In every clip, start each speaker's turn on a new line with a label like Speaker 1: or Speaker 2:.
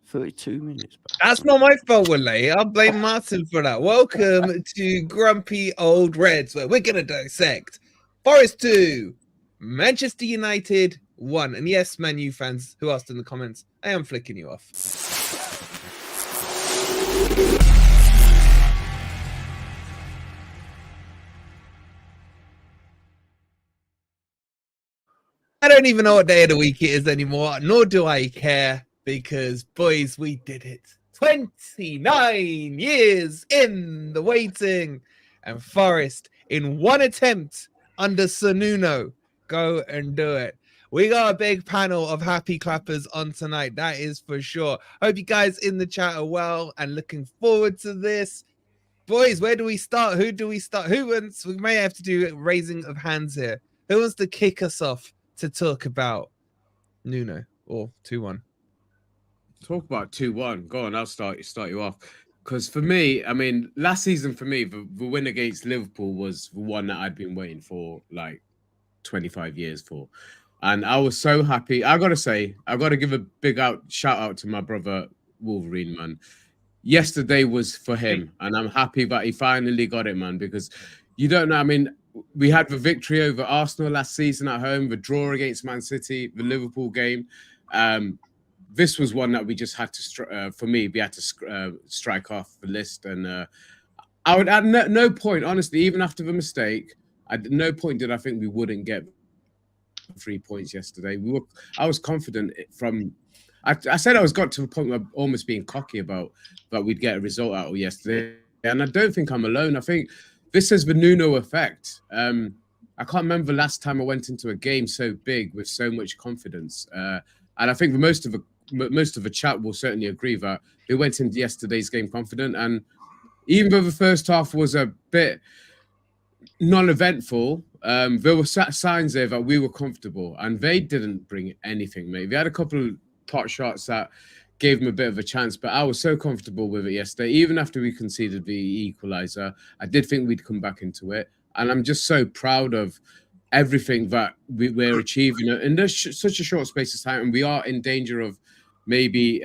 Speaker 1: 32 minutes. Bro.
Speaker 2: That's not my fault, Wale. I'll blame Martin for that. Welcome to Grumpy Old Reds, where we're going to dissect Forest 2, Manchester United 1. And yes, Man U fans who asked in the comments, I am flicking you off. I don't even know what day of the week it is anymore, nor do I care, because, boys, we did it. 29 years in the waiting, and Forest, in one attempt under Sir Nuno, go and do it. We got a big panel of happy clappers on tonight, that is for sure. Hope you guys in the chat are well and looking forward to this. Boys, where do we start? Who do we start? Who wants? We may have to do a raising of hands here. Who wants to kick us off to talk about Nuno or 2-1?
Speaker 3: Talk about 2-1. Go on, I'll start you off. Because for me, I mean, last season for me, the win against Liverpool was the one that I'd been waiting for like 25 years for. And I was so happy. I got to give a big shout out to my brother Wolverine, man. Yesterday was for him. And I'm happy that he finally got it, man. Because you don't know, I mean, we had the victory over Arsenal last season at home, the draw against Man City, the Liverpool game. This was one that we just had to, for me, we had to strike off the list. And I would at no point, honestly, even after the mistake, at no point did I think we wouldn't get 3 points yesterday. I was confident from. I said I got to the point of almost being cocky about that we'd get a result out of yesterday, and I don't think I'm alone. I think this is the Nuno effect. I can't remember the last time I went into a game so big with so much confidence, and I think most of the chat will certainly agree that they went into yesterday's game confident. And even though the first half was a bit non-eventful, there were signs there that we were comfortable, and they didn't bring anything, mate. They had a couple of pot shots that gave them a bit of a chance, but I was so comfortable with it yesterday. Even after we conceded the equaliser, I did think we'd come back into it, and I'm just so proud of everything that we're achieving in such a short space of time, and we are in danger of maybe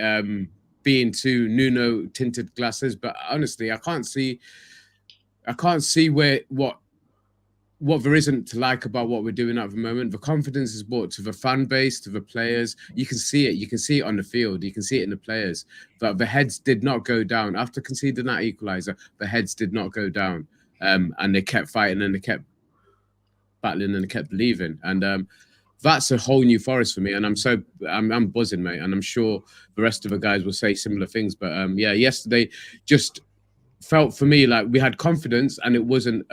Speaker 3: being too Nuno tinted glasses. But honestly, I can't see what there isn't to like about what we're doing at the moment. The confidence is brought to the fan base, to the players. You can see it. You can see it on the field. You can see it in the players. That the heads did not go down after conceding that equaliser. The heads did not go down, and they kept fighting and they kept battling and they kept believing. And that's a whole new Forest for me. And I'm buzzing, mate. And I'm sure the rest of the guys will say similar things. But yeah, yesterday just felt for me like we had confidence, and it wasn't.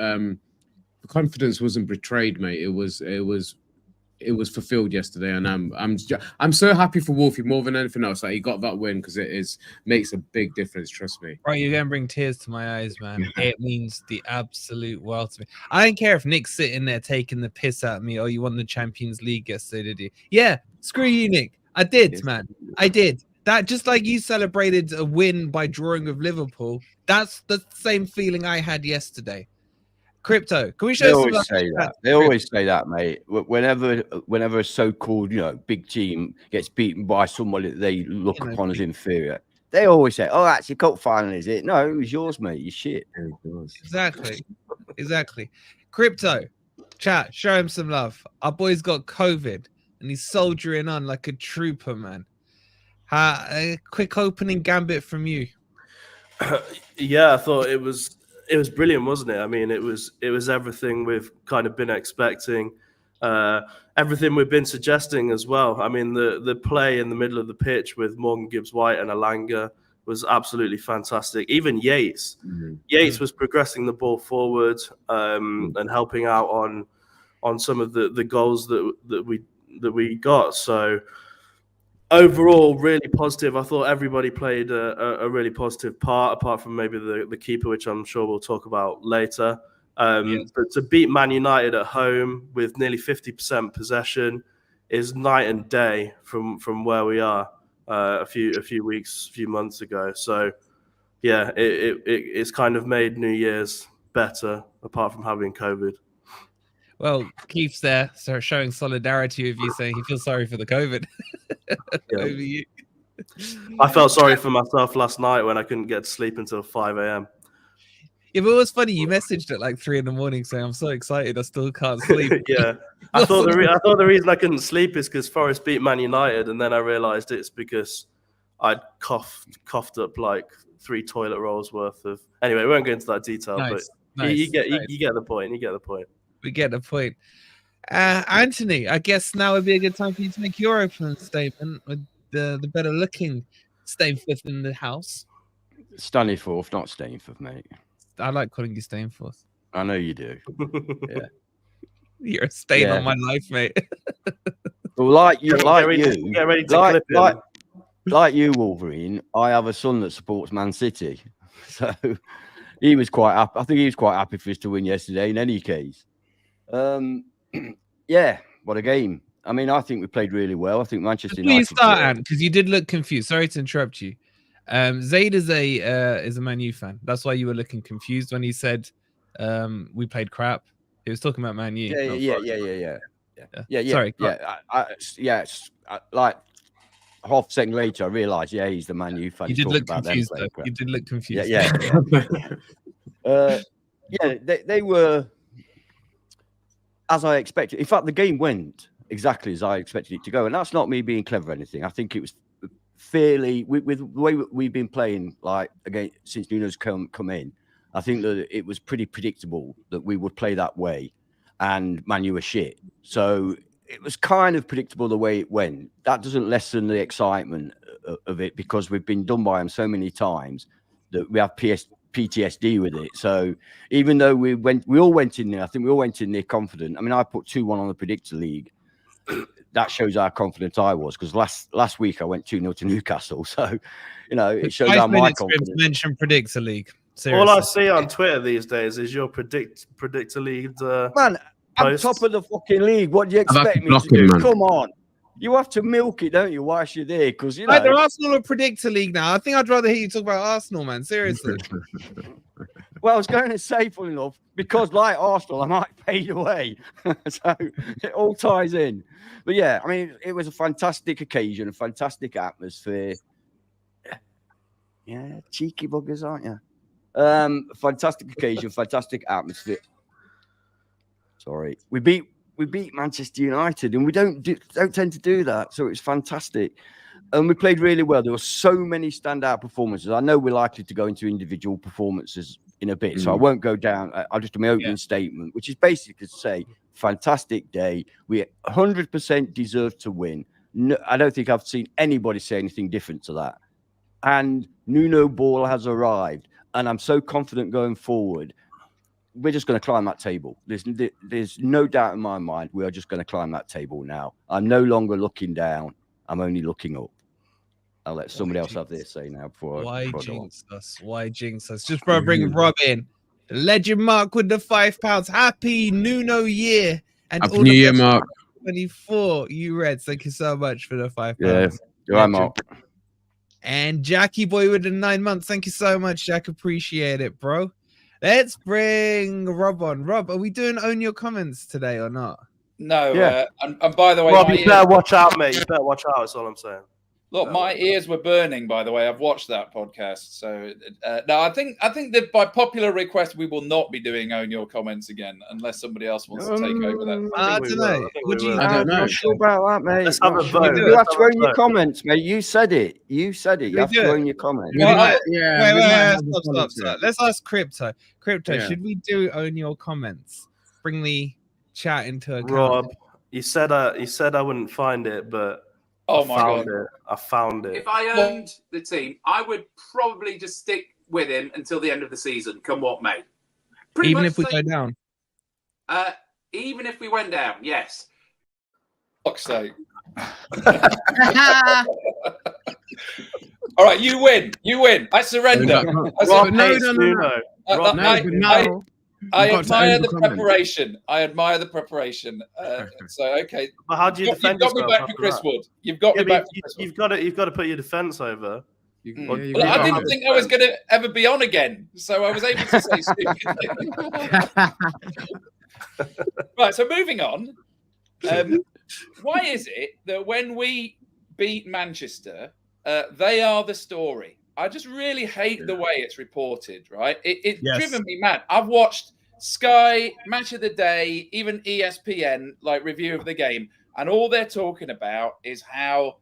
Speaker 3: The confidence wasn't betrayed, mate. It was fulfilled yesterday, and I'm so happy for Wolfie more than anything else that he got that win, because it makes a big difference. Trust me.
Speaker 2: Right, you're gonna bring tears to my eyes, man. It means the absolute world to me. I don't care if Nick's sitting there taking the piss out of me. Oh, you won the Champions League yesterday, did you? Yeah, screw you, Nick. I did, man. I did. That just like you celebrated a win by drawing with Liverpool. That's the same feeling I had yesterday. Crypto, can we show?
Speaker 1: They always say that. They always say that, mate. Whenever a so-called, big team gets beaten by somebody that they look upon as inferior, they always say, "Oh, that's your cup final, is it?" No, it was yours, mate. You shit.
Speaker 2: Exactly. Crypto, chat, show him some love. Our boy's got COVID, and he's soldiering on like a trooper, man. A quick opening gambit from you.
Speaker 4: Yeah, I thought it was brilliant, wasn't it? I mean, it was everything we've kind of been expecting, everything we've been suggesting as well. I mean, the play in the middle of the pitch with Morgan Gibbs-White and Alanga was absolutely fantastic. Even Yates was progressing the ball forward and helping out on some of the goals that we got. So overall, really positive. I thought everybody played a really positive part, apart from maybe the keeper, which I'm sure we'll talk about later. But to beat Man United at home with nearly 50% possession is night and day from where we are a few months ago. So yeah, it's kind of made New Year's better, apart from having COVID.
Speaker 2: Well, Keith's there, so showing solidarity with you, saying he feels sorry for the COVID. Over you.
Speaker 4: I felt sorry for myself last night when I couldn't get to sleep until 5 a.m.
Speaker 2: Yeah, but it was funny. You messaged at like 3 a.m. saying, "I'm so excited, I still can't sleep."
Speaker 4: Yeah, I thought the reason I couldn't sleep is because Forest beat Man United, and then I realised it's because I'd coughed up like 3 toilet rolls worth of. Anyway, we won't go into that detail, but you get the point. You get the point.
Speaker 2: We get the point. Anthony, I guess now would be a good time for you to make your opening statement with the better looking Stainforth in the house.
Speaker 1: Stanleyforth, not Stainforth, mate.
Speaker 2: I like calling you Stainforth.
Speaker 1: I know you do. Yeah.
Speaker 2: You're a stain on my life, mate.
Speaker 1: Well, like you,
Speaker 4: like
Speaker 1: you, Wolverine. I have a son that supports Man City, so he was quite happy. I think he was quite happy for us to win yesterday. In any case, yeah, what a game! I mean, I think we played really well. I think Manchester United.
Speaker 2: Please start, Ant, because you did look confused. Sorry to interrupt you. Zaid is a Man U fan. That's why you were looking confused when he said we played crap. He was talking about Man U.
Speaker 1: Yeah. Sorry. Like half a second later, I realised, he's the Man U fan.
Speaker 2: You did look confused, though. You did look confused.
Speaker 1: They were as I expected. In fact, the game went exactly as I expected it to go, and that's not me being clever or anything. I think it was fairly with the way we've been playing, like again since Nuno's come in. I think that it was pretty predictable that we would play that way, and Man U were shit. So it was kind of predictable the way it went. That doesn't lessen the excitement of it because we've been done by them so many times that we have PTSD with it. So even though we all went in there. I think we all went in there confident. I mean, I put 2-1 on the Predictor League. That shows how confident I was because last week I went 2-0 to Newcastle. So, it shows how my confidence.
Speaker 2: Mention Predictor League. Seriously.
Speaker 4: All I see on Twitter these days is your Predictor League.
Speaker 1: Man, I'm top of the fucking league. What do you expect me to do? Man. Come on. You have to milk it, don't you, whilst you're there? Because,
Speaker 2: the Arsenal or Predictor League now. I think I'd rather hear you talk about Arsenal, man. Seriously.
Speaker 1: Well, I was going to say, full enough, because like Arsenal, I might fade away. So it all ties in. But yeah, I mean, it was a fantastic occasion, a fantastic atmosphere. Yeah, cheeky buggers, aren't you? Fantastic occasion, fantastic atmosphere. Sorry. We beat Manchester United, and we don't tend to do that. So it's fantastic. And we played really well. There were so many standout performances. I know we're likely to go into individual performances in a bit, so I won't go down. I'll just do my opening statement, which is basically to say, fantastic day. We 100% deserve to win. No, I don't think I've seen anybody say anything different to that. And Nuno ball has arrived, and I'm so confident going forward. We're just going to climb that table. There's no doubt in my mind. We are just going to climb that table now. I'm no longer looking down. I'm only looking up. I'll let somebody else have their say now.
Speaker 2: Why jinx us? Why jinx us? Just for bringing Rob in. Legend Mark with the £5. Happy Nuno year. And
Speaker 3: Happy New Year, Mark.
Speaker 2: 24. You Reds. Thank you so much for the £5.
Speaker 1: Yeah. Right, Mark.
Speaker 2: And Jackie Boy with the 9 months. Thank you so much, Jack. Appreciate it, bro. Let's bring Rob on. Rob, are we doing Own Your Comments today or not?
Speaker 5: No.
Speaker 1: Yeah.
Speaker 5: And by the way,
Speaker 4: Rob, you better watch out, mate. You better watch out. That's all I'm saying.
Speaker 5: Look, my ears were burning, by the way. I've watched that podcast. So, no, I think that by popular request, we will not be doing Own Your Comments again, unless somebody else wants to take over that.
Speaker 2: I don't know.
Speaker 3: I don't know.
Speaker 1: I'm not sure about that, mate.
Speaker 4: Let's have a vote.
Speaker 1: You have to own your comments, mate. You said it. You have to own your comments.
Speaker 2: Wait, stop. Let's ask Crypto. Should we do Own Your Comments? Bring the chat into account.
Speaker 4: Rob, you said I wouldn't find it, but
Speaker 5: Oh my God.
Speaker 4: I found it.
Speaker 6: If I owned the team, I would probably just stick with him until the end of the season, come what may.
Speaker 2: Even if we go down?
Speaker 6: Even if we went down, yes.
Speaker 5: Fuck's sake. All right, you win. I surrender. I admire the preparation. So okay.
Speaker 4: But how do you defend
Speaker 5: yourself? You've got me back to Chris Wood. You've got me back to Chris Wood.
Speaker 4: You've got to put your defense over.
Speaker 5: I didn't think I was going to ever be on again, so I was able to say stupid things. Right. So moving on. Why is it that when we beat Manchester, they are the story. I just really hate the way it's reported, right? It's driven me mad. I've watched Sky, Match of the Day, even ESPN, like review of the game, and all they're talking about is how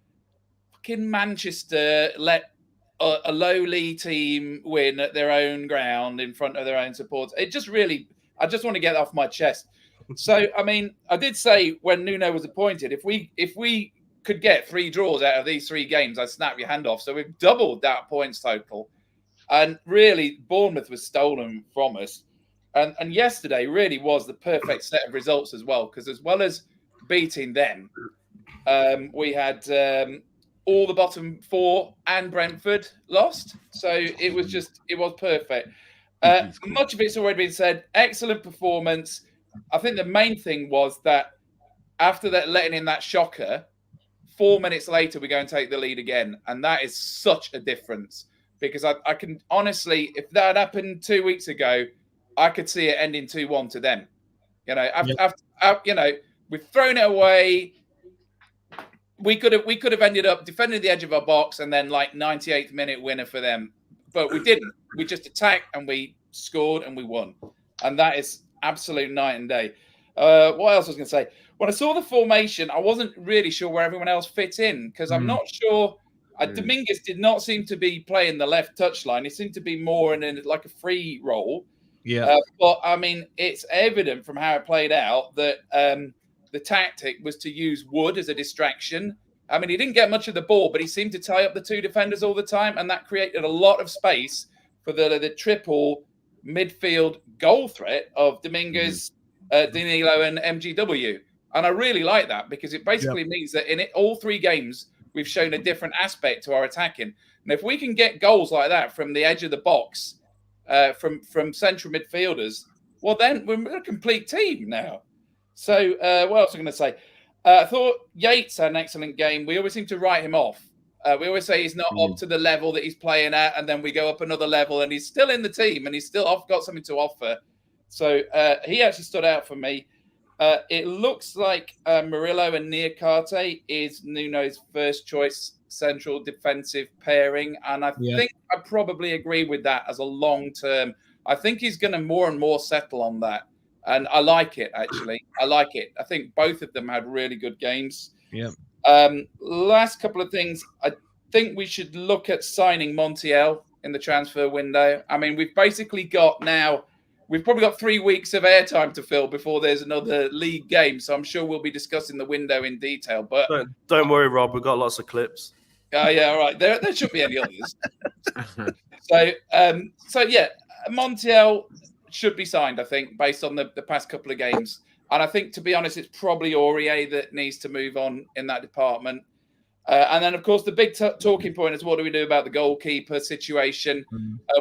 Speaker 5: fucking Manchester let a lowly team win at their own ground in front of their own supporters. It just really, I just want to get off my chest. So, I mean, I did say when Nuno was appointed, if we could get 3 draws out of these 3 games, I'd snap your hand off. So we've doubled that points total. And really, Bournemouth was stolen from us. And yesterday really was the perfect set of results as well as beating them, we had all the bottom 4 and Brentford lost. So it was perfect. Much of it's already been said. Excellent performance. I think the main thing was that after that letting in that shocker, 4 minutes later, we go and take the lead again. And that is such a difference because I can honestly, if that happened 2 weeks ago, I could see it ending 2-1 to them. You know, after we've thrown it away. We could have ended up defending the edge of our box and then like 98th minute winner for them. But we didn't. We just attacked and we scored and we won. And that is absolute night and day. What else was I going to say? When I saw the formation, I wasn't really sure where everyone else fit in because I'm not sure. Dominguez did not seem to be playing the left touchline. He seemed to be more in like a free role.
Speaker 2: Yeah.
Speaker 5: But I mean, it's evident from how it played out that the tactic was to use Wood as a distraction. I mean, he didn't get much of the ball, but he seemed to tie up the 2 defenders all the time, and that created a lot of space for the triple midfield goal threat of Dominguez, Danilo, and MGW. And I really like that because it basically means that in all 3 games, we've shown a different aspect to our attacking. And if we can get goals like that from the edge of the box, from central midfielders, well, then we're a complete team now. So what else am I going to say? I thought Yates had an excellent game. We always seem to write him off. We always say he's not up to the level that he's playing at, and then we go up another level, and he's still in the team, and he's still got something to offer. So he actually stood out for me. It looks like Murillo and Niakate is Nuno's first choice central defensive pairing, and I think I probably agree with that as a long term. I think he's going to more and more settle on that, and I like it actually. I like it. I think both of them had really good games.
Speaker 2: Yeah.
Speaker 5: Last couple of things. I think we should look at signing Montiel in the transfer window. I mean, we've basically got now. We've probably got 3 weeks of airtime to fill before there's another league game, so I'm sure we'll be discussing the window in detail. But
Speaker 4: don't worry, Rob. We've got lots of clips.
Speaker 5: Yeah, all right. There shouldn't be any others. So yeah, Montiel should be signed, I think, based on the past couple of games. And I think, to be honest, it's probably Aurier that needs to move on in that department. And then, of course, the big talking point is what do we do about the goalkeeper situation?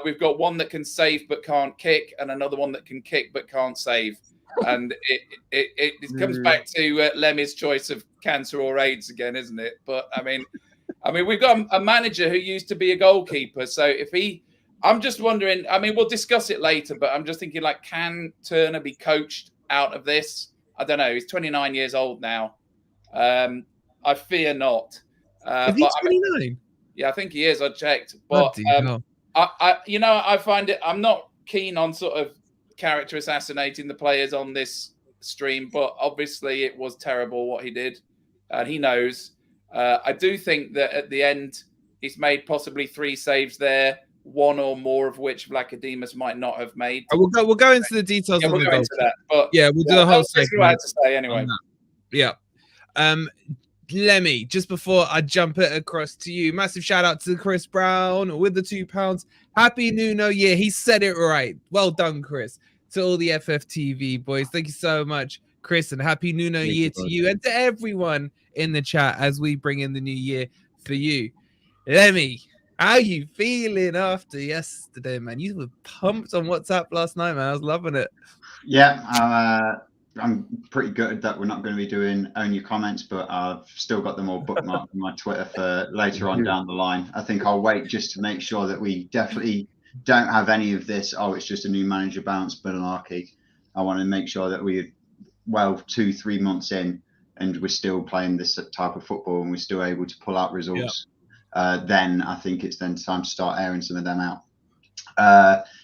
Speaker 5: We've got one that can save but can't kick, and another one that can kick but can't save. And it comes back to Lemmy's choice of cancer or AIDS again, isn't it? But I mean, we've got a manager who used to be a goalkeeper, so I'm just wondering. I mean, we'll discuss it later, but I'm just thinking, like, can Turner be coached out of this? I don't know. He's 29 years old now. I fear not.
Speaker 2: Is he 29?
Speaker 5: Yeah, I think he is. I checked. But I find it. I'm not keen on sort of character assassinating the players on this stream, but obviously it was terrible what he did, and he knows. I do think that at the end he's made possibly 3 saves there, one or more of which Vlachodimos might not have made.
Speaker 2: We'll go into the details.
Speaker 5: We'll go into that. But
Speaker 2: we'll do the whole segment.
Speaker 5: What I had to say anyway.
Speaker 2: Yeah. Lemmy, just before I jump it across to you, massive shout out to Chris Brown with the £2. Happy Nuno year. He said it right. Well done, Chris. To all the FFTV boys, thank you so much, Chris, and happy Nuno year to you and to everyone in the chat as we bring in the new year for you. Lemmy, how you feeling after yesterday, man? You were pumped on WhatsApp last night, man. I was loving it.
Speaker 7: Yeah, I'm pretty gutted that we're not going to be doing Own Your Comments, but I've still got them all bookmarked on my Twitter for later on down the line. I think I'll wait just to make sure that we definitely don't have any of this, it's just a new manager bounce malarkey. I want to make sure that we're 2-3 months in and we're still playing this type of football and we're still able to pull out results. then I think it's then time to start airing some of them out.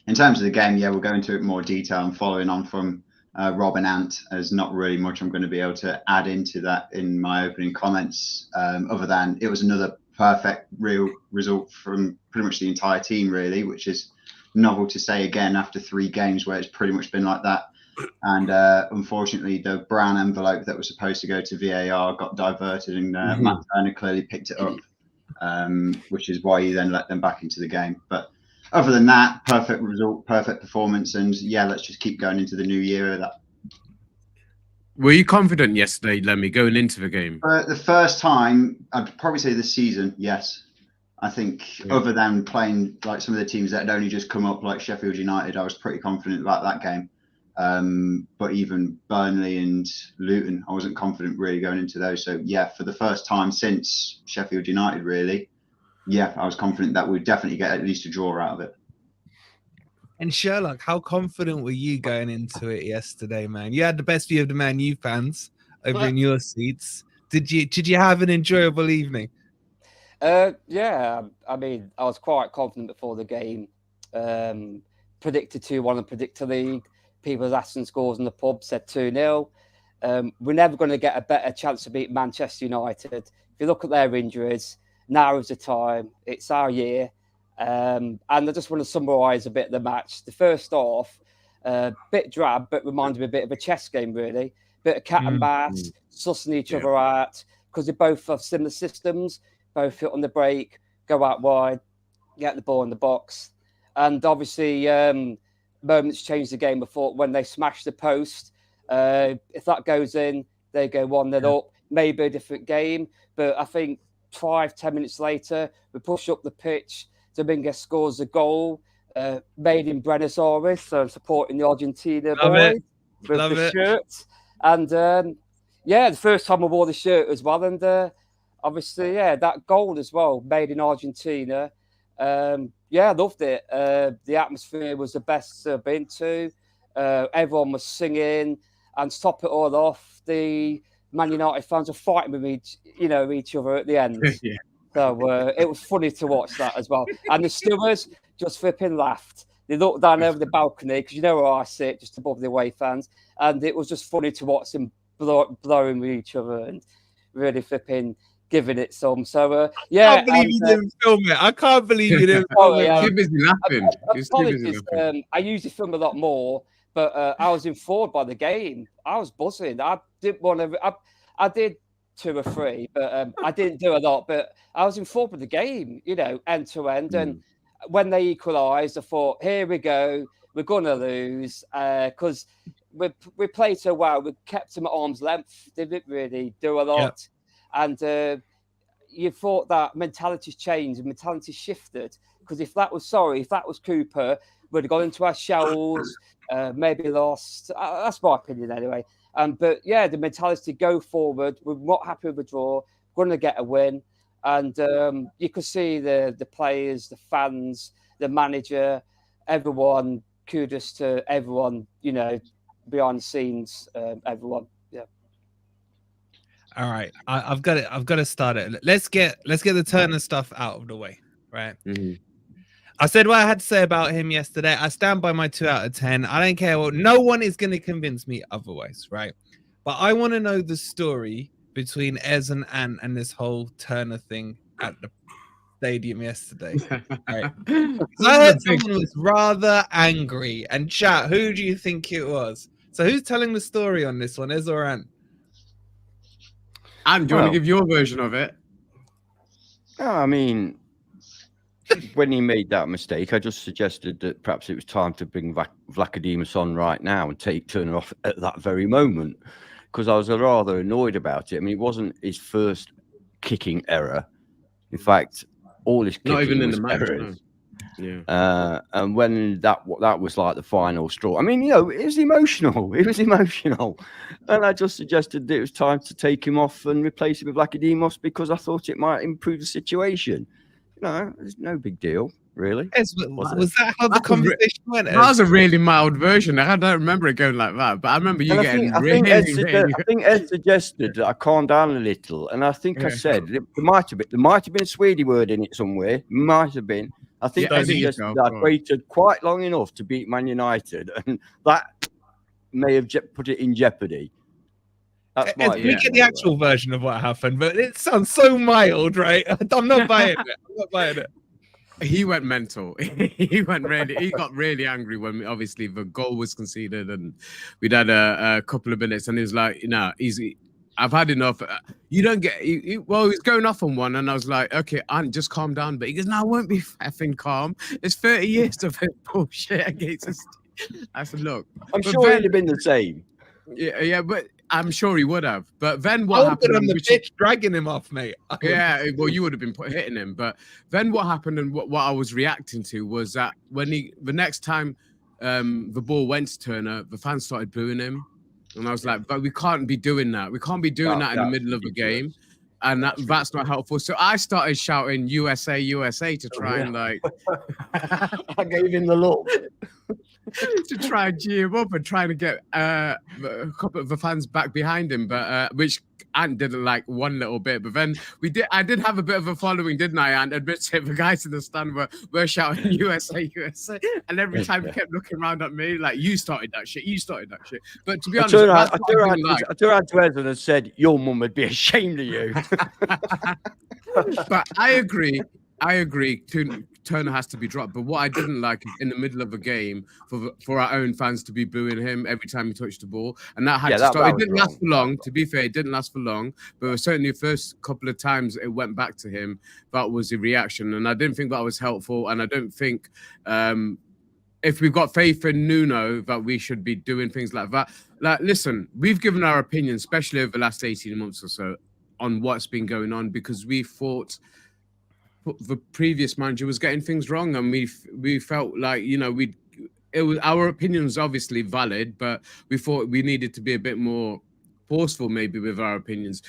Speaker 7: In terms of the game, yeah, we'll go into it in more detail, and following on from Rob and Ant, there's not really much I'm going to be able to add into that in my opening comments, other than it was another perfect real result from pretty much the entire team, really, which is novel to say again after 3 games where it's pretty much been like that. And unfortunately, the brown envelope that was supposed to go to VAR got diverted, and Matt Turner clearly picked it up, which is why he then let them back into the game. But other than that, perfect result, perfect performance, and yeah, let's just keep going into the new year of that.
Speaker 3: Were you confident yesterday, Lemmy, going into the game?
Speaker 7: The first time, I'd probably say this season, yes. I think other than playing like some of the teams that had only just come up, like Sheffield United, I was pretty confident about that game. But even Burnley and Luton, I wasn't confident really going into those. So yeah, for the first time since Sheffield United, really, yeah, I was confident that we'd definitely get at least a draw out of it.
Speaker 2: And Sherlock, how confident were you going into it yesterday, man? You had the best view of the Man U fans over in your seats. Did you have an enjoyable evening?
Speaker 8: Yeah, I mean, I was quite confident before the game. Predicted 2-1 and predicted the league. People was asking scores in the pub, said 2-0. We're never going to get a better chance to beat Manchester United. If you look at their injuries, now is the time. It's our year. And I just want to summarise a bit of the match. The first half, bit drab, but reminded me a bit of a chess game, really. Bit of cat and mouse, sussing each other out, because they both have similar systems, both hit on the break, go out wide, get the ball in the box. And obviously, moments changed the game before when they smashed the post. If that goes in, they go 1-0 up. Maybe a different game. But I think 5-10 minutes later, we push up the pitch. Dominguez scores a goal made in Buenos Aires, so supporting the Argentina boys with the shirt. And the first time I wore the shirt as well. And obviously, that goal as well, made in Argentina. I loved it. The atmosphere was the best I've been to. Everyone was singing, and to top it all off, the Man United fans were fighting with each other at the end. So it was funny to watch that as well. And the stewards just flipping laughed. They looked down over the balcony, because you know where I sit, just above the away fans. And it was just funny to watch them blowing with each other and really flipping giving it some. So I can't believe you didn't film it.
Speaker 2: I can't believe you didn't film it.
Speaker 3: Too busy laughing.
Speaker 8: I usually film a lot more, but I was informed by the game. I was buzzing. I didn't want to. I did 2 or 3, but I didn't do a lot. But I was informed of the game, end to end. And when they equalised, I thought, here we go. We're gonna lose because we played so well. We kept them at arm's length. They didn't really do a lot. And you thought that mentality's changed and mentality shifted, because if that was Cooper, we'd have gone into our shells, maybe lost. That's my opinion anyway. But the mentality go forward. We're not happy with the draw. We're going to get a win. And you could see the players, the fans, the manager, everyone. Kudos to everyone, behind the scenes, everyone.
Speaker 2: All right, I've got to start it. Let's get the Turner stuff out of the way, right? I said what I had to say about him yesterday. I stand by my 2 out of 10. I don't care what. No one is going to convince me otherwise, right? But I want to know the story between Ez and Ant and this whole Turner thing at the stadium yesterday. Right? I heard someone was rather angry. And chat, who do you think it was? So who's telling the story on this one, Ez or Ant?
Speaker 3: And do you want to give your version of it?
Speaker 1: I mean, when he made that mistake, I just suggested that perhaps it was time to bring Vlachodimos on right now and take Turner off at that very moment, because I was rather annoyed about it. I mean, it wasn't his first kicking error. In fact, all his kicking
Speaker 3: not even in
Speaker 1: was
Speaker 3: the match.
Speaker 1: errors.
Speaker 3: No. Yeah.
Speaker 1: And when that was like the final straw, I mean, it was emotional. It was emotional. And I just suggested that it was time to take him off and replace him with Vlachodimos, because I thought it might improve the situation. It's no big deal, really.
Speaker 2: Was that how the conversation went?
Speaker 3: That was a really mild version. I don't remember it going like that, but I remember you getting
Speaker 1: I
Speaker 3: really.
Speaker 1: think Ed suggested that I calm down a little, and I think I said there might have been a Swedish word in it somewhere. Might have been. I think I suggested that I waited quite long enough to beat Man United, and that may have put it in jeopardy.
Speaker 2: We get the actual version of what happened, but it sounds so mild, right? I'm not buying it.
Speaker 3: He went mental. He got really angry when obviously the goal was conceded, and we'd had a couple of minutes, and he was like, easy. I've had enough. You don't get. Well, he's going off on one, and I was like, okay, just calm down. But he goes, no, I won't be effing calm. It's 30 years of bullshit against us. I said, look,
Speaker 1: I'm sure he'd have been the same.
Speaker 3: Yeah, but I'm sure he would have. But then what happened?
Speaker 2: On the pitch, dragging him off, mate.
Speaker 3: Yeah, well, you would have been hitting him. But then what happened, and what I was reacting to was that when the next time the ball went to Turner, the fans started booing him. And I was like, but we can't be doing that. We can't be doing that in the middle of a game. And that's not helpful. So I started shouting USA, USA to try and like...
Speaker 1: I gave him the look.
Speaker 3: to try and cheer him up and trying to get a couple of the fans back behind him, but which Ant didn't like one little bit. But then I did have a bit of a following, didn't I? And admit it, the guys in the stand were shouting USA, USA, and every time he kept looking around at me like, "You started that shit. You started that shit." But to be honest, I
Speaker 1: turned around to Ezra and said, "Your mum would be ashamed of you."
Speaker 3: But I agree. Turner has to be dropped. But what I didn't like is in the middle of a game for our own fans to be booing him every time he touched the ball, and that had to stop. It didn't last for long. To be fair, it didn't last for long. But certainly the first couple of times it went back to him, that was the reaction, and I didn't think that was helpful. And I don't think if we've got faith in Nuno that we should be doing things like that. Like, listen, we've given our opinion, especially over the last 18 months or so, on what's been going on because we thought the previous manager was getting things wrong, and we felt like our opinion was obviously valid, but we thought we needed to be a bit more forceful maybe with our opinions.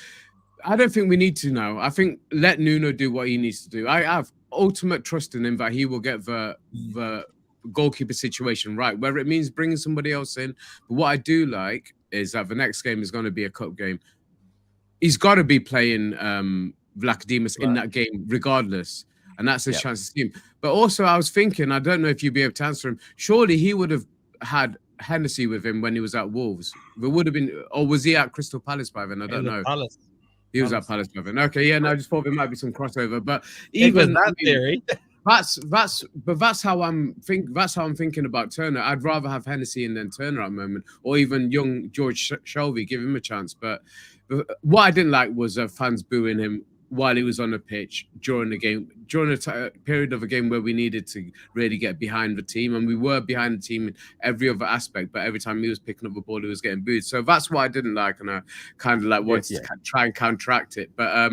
Speaker 3: I don't think we need to now. I think let Nuno do what he needs to do. I have ultimate trust in him that he will get the goalkeeper situation right, whether it means bringing somebody else in. But what I do like is that the next game is going to be a cup game. He's got to be playing Vlachodimos in that game regardless, and that's his chance to see him. But also I was thinking, I don't know if you'd be able to answer him, surely he would have had Hennessy with him when he was at Wolves. There would have been, or was he at Crystal Palace by then? I don't know. He was at Palace by then. Okay, yeah, no, I just thought there might be some crossover, but even
Speaker 2: that theory.
Speaker 3: That's how I'm thinking about Turner. I'd rather have Hennessy and then Turner at the moment, or even young George Shelby, give him a chance. But what I didn't like was fans booing him while he was on the pitch during the game, during a period of a game where we needed to really get behind the team, and we were behind the team in every other aspect, but every time he was picking up the ball, he was getting booed. So that's what I didn't like, and I kind of like wanted to try and counteract it. But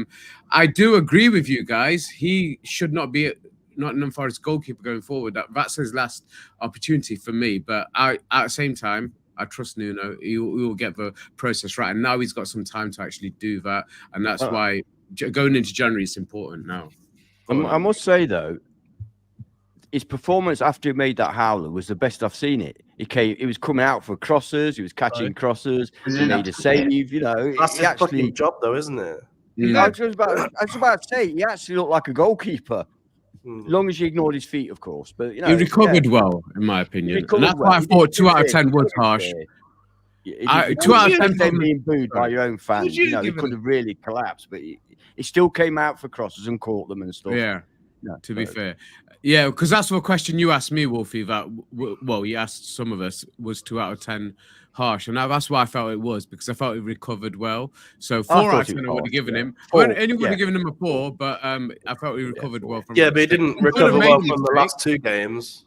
Speaker 3: I do agree with you guys. He should not be Nottingham Forest goalkeeper going forward. That's his last opportunity for me. But at the same time, I trust Nuno. He will get the process right, and now he's got some time to actually do that, and that's why going into January is important now.
Speaker 1: I must say though, his performance after he made that howler was the best I've seen it. He was coming out for crosses, he was catching crosses, he made a save.
Speaker 4: That's his fucking job, though, isn't it?
Speaker 1: I was about to say he actually looked like a goalkeeper. As long as he ignored his feet, of course. But
Speaker 3: he recovered well, in my opinion. And that's why I thought 2 out of 10 was harsh.
Speaker 1: 2 out of 10 being booed by your own fans. He could have really collapsed, but he still came out for crosses and caught them and stuff.
Speaker 3: Yeah, to be fair. Yeah, because that's the question you asked me, Wolfie, that, well, you asked some of us, was 2 out of 10 harsh? And that's why I felt it was, because I felt he recovered well. So 4 out of 10 I would have given him. Anyone would have given him a 4, but I felt he recovered well from
Speaker 4: but he didn't recover well from the last 2 games.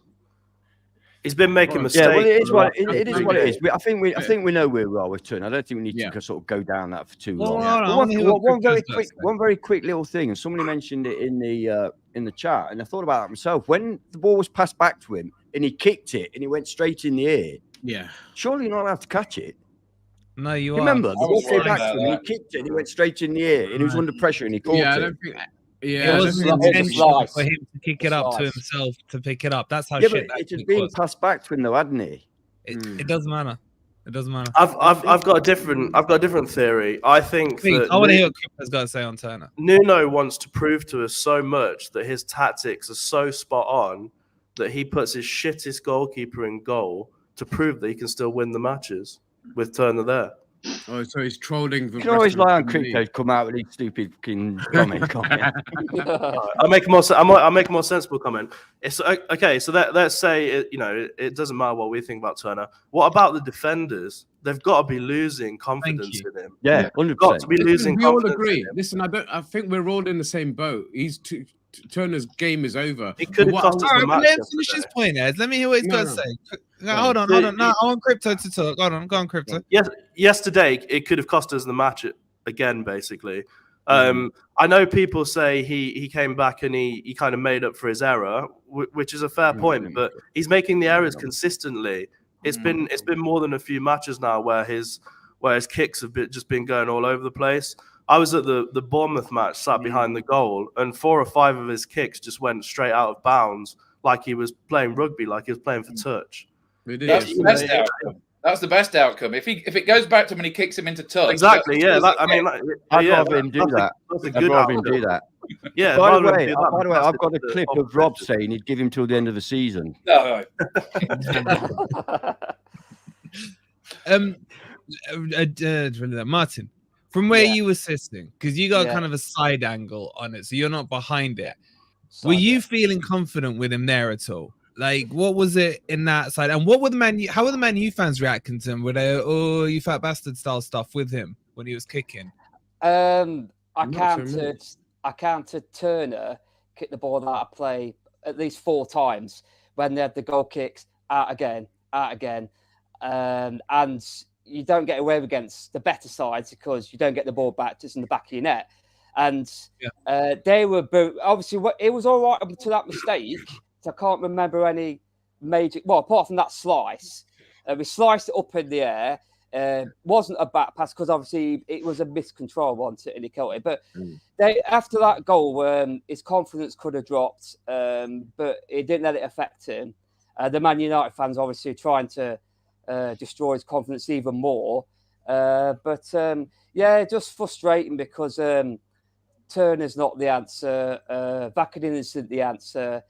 Speaker 4: He's been making mistakes.
Speaker 1: Yeah, well, it is what it is. I think we know where we are with Turner. I don't think we need to sort of go down that for too long. One very quick little thing, and somebody mentioned it in the chat, and I thought about it myself. When the ball was passed back to him and he kicked it and he went straight in the air, surely you're not allowed to catch it.
Speaker 2: No, you
Speaker 1: remember the ball came back to him and he kicked it and he went straight in the air and he was under pressure and he caught it.
Speaker 3: Yeah,
Speaker 2: it wasn't
Speaker 8: that's-
Speaker 2: intentional
Speaker 8: slice.
Speaker 2: for him to kick it up to
Speaker 8: Slice.
Speaker 2: himself to pick it up. That's how
Speaker 1: Yeah,
Speaker 2: shit
Speaker 1: but
Speaker 2: that
Speaker 1: it just
Speaker 2: kick
Speaker 1: been
Speaker 2: was.
Speaker 1: passed back to him though, hadn't he?
Speaker 2: It doesn't matter. It doesn't matter.
Speaker 4: I've got a different theory. I think
Speaker 2: Please,
Speaker 4: that
Speaker 2: I want to hear what Crypto's got to say on Turner.
Speaker 4: Nuno wants to prove to us so much that his tactics are so spot on that he puts his shittest goalkeeper in goal to prove that he can still win the matches with Turner there.
Speaker 3: Oh, so he's trolling. The
Speaker 1: You can always
Speaker 3: rest of
Speaker 1: lie
Speaker 3: the
Speaker 1: on
Speaker 3: Premier
Speaker 1: Crypto, come out with these stupid fucking comment.
Speaker 4: I'll make a more sensible comment. It's okay. So let's say it doesn't matter what we think about Turner. What about the defenders? They've got to be losing confidence in him.
Speaker 1: Yeah, 100%.
Speaker 4: Got to be losing
Speaker 3: we all
Speaker 4: confidence.
Speaker 3: agree.
Speaker 4: in him.
Speaker 3: Listen, I think we're all in the same boat. Turner's game is over.
Speaker 4: He could have
Speaker 3: But
Speaker 4: cost us
Speaker 2: All
Speaker 4: the
Speaker 2: right,
Speaker 4: match
Speaker 2: let him finish his
Speaker 4: yesterday.
Speaker 2: point, Ed. Let me hear what he's got to say. No, hold on. No, I want Crypto to talk. Go on, Crypto.
Speaker 4: Yes, yesterday it could have cost us the match again. Basically, I know people say he came back and he kind of made up for his error, which is a fair point. But he's making the errors consistently. It's been more than a few matches now where his kicks have just been going all over the place. I was at the Bournemouth match, sat behind the goal, and 4 or 5 of his kicks just went straight out of bounds, like he was playing rugby, like he was playing for touch.
Speaker 5: That's the best outcome. That's the best outcome. If it goes back to him and he kicks him into touch.
Speaker 4: Exactly. Yeah.
Speaker 1: I'd rather him do that.
Speaker 4: That's a
Speaker 1: I'd
Speaker 4: good
Speaker 1: rather him
Speaker 4: outcome.
Speaker 1: do that.
Speaker 4: Yeah.
Speaker 1: By the
Speaker 4: rather than
Speaker 1: way,
Speaker 4: do that,
Speaker 1: I've got a clip of Rob saying he'd give him till the end of the season.
Speaker 5: No.
Speaker 2: Martin, from where
Speaker 8: Yeah.
Speaker 2: you were sitting, because you got
Speaker 8: Yeah.
Speaker 2: kind of a side angle on it, so you're not behind it.
Speaker 8: So,
Speaker 2: Were you feeling confident with him there at all? Like, what was it in that side? And what were how were the Man U fans reacting to him? Were they, oh, you fat bastard style stuff with him when he was kicking?
Speaker 8: I
Speaker 3: Not so
Speaker 8: counted Turner kick the ball out of play at least 4 times when they had the goal kicks out again. And you don't get away against the better sides because you don't get the ball back just in the back of your net. And they were obviously it was all right up to that mistake. So I can't remember any major. Well, apart from that slice, we sliced it up in the air. Wasn't a back pass because obviously it was a miscontrol once it and he killed it. But after that goal, his confidence could have dropped, but it didn't let it affect him. The Man United fans obviously trying to destroy his confidence even more. But just frustrating because Turner's not the answer. Vakadin isn't the answer.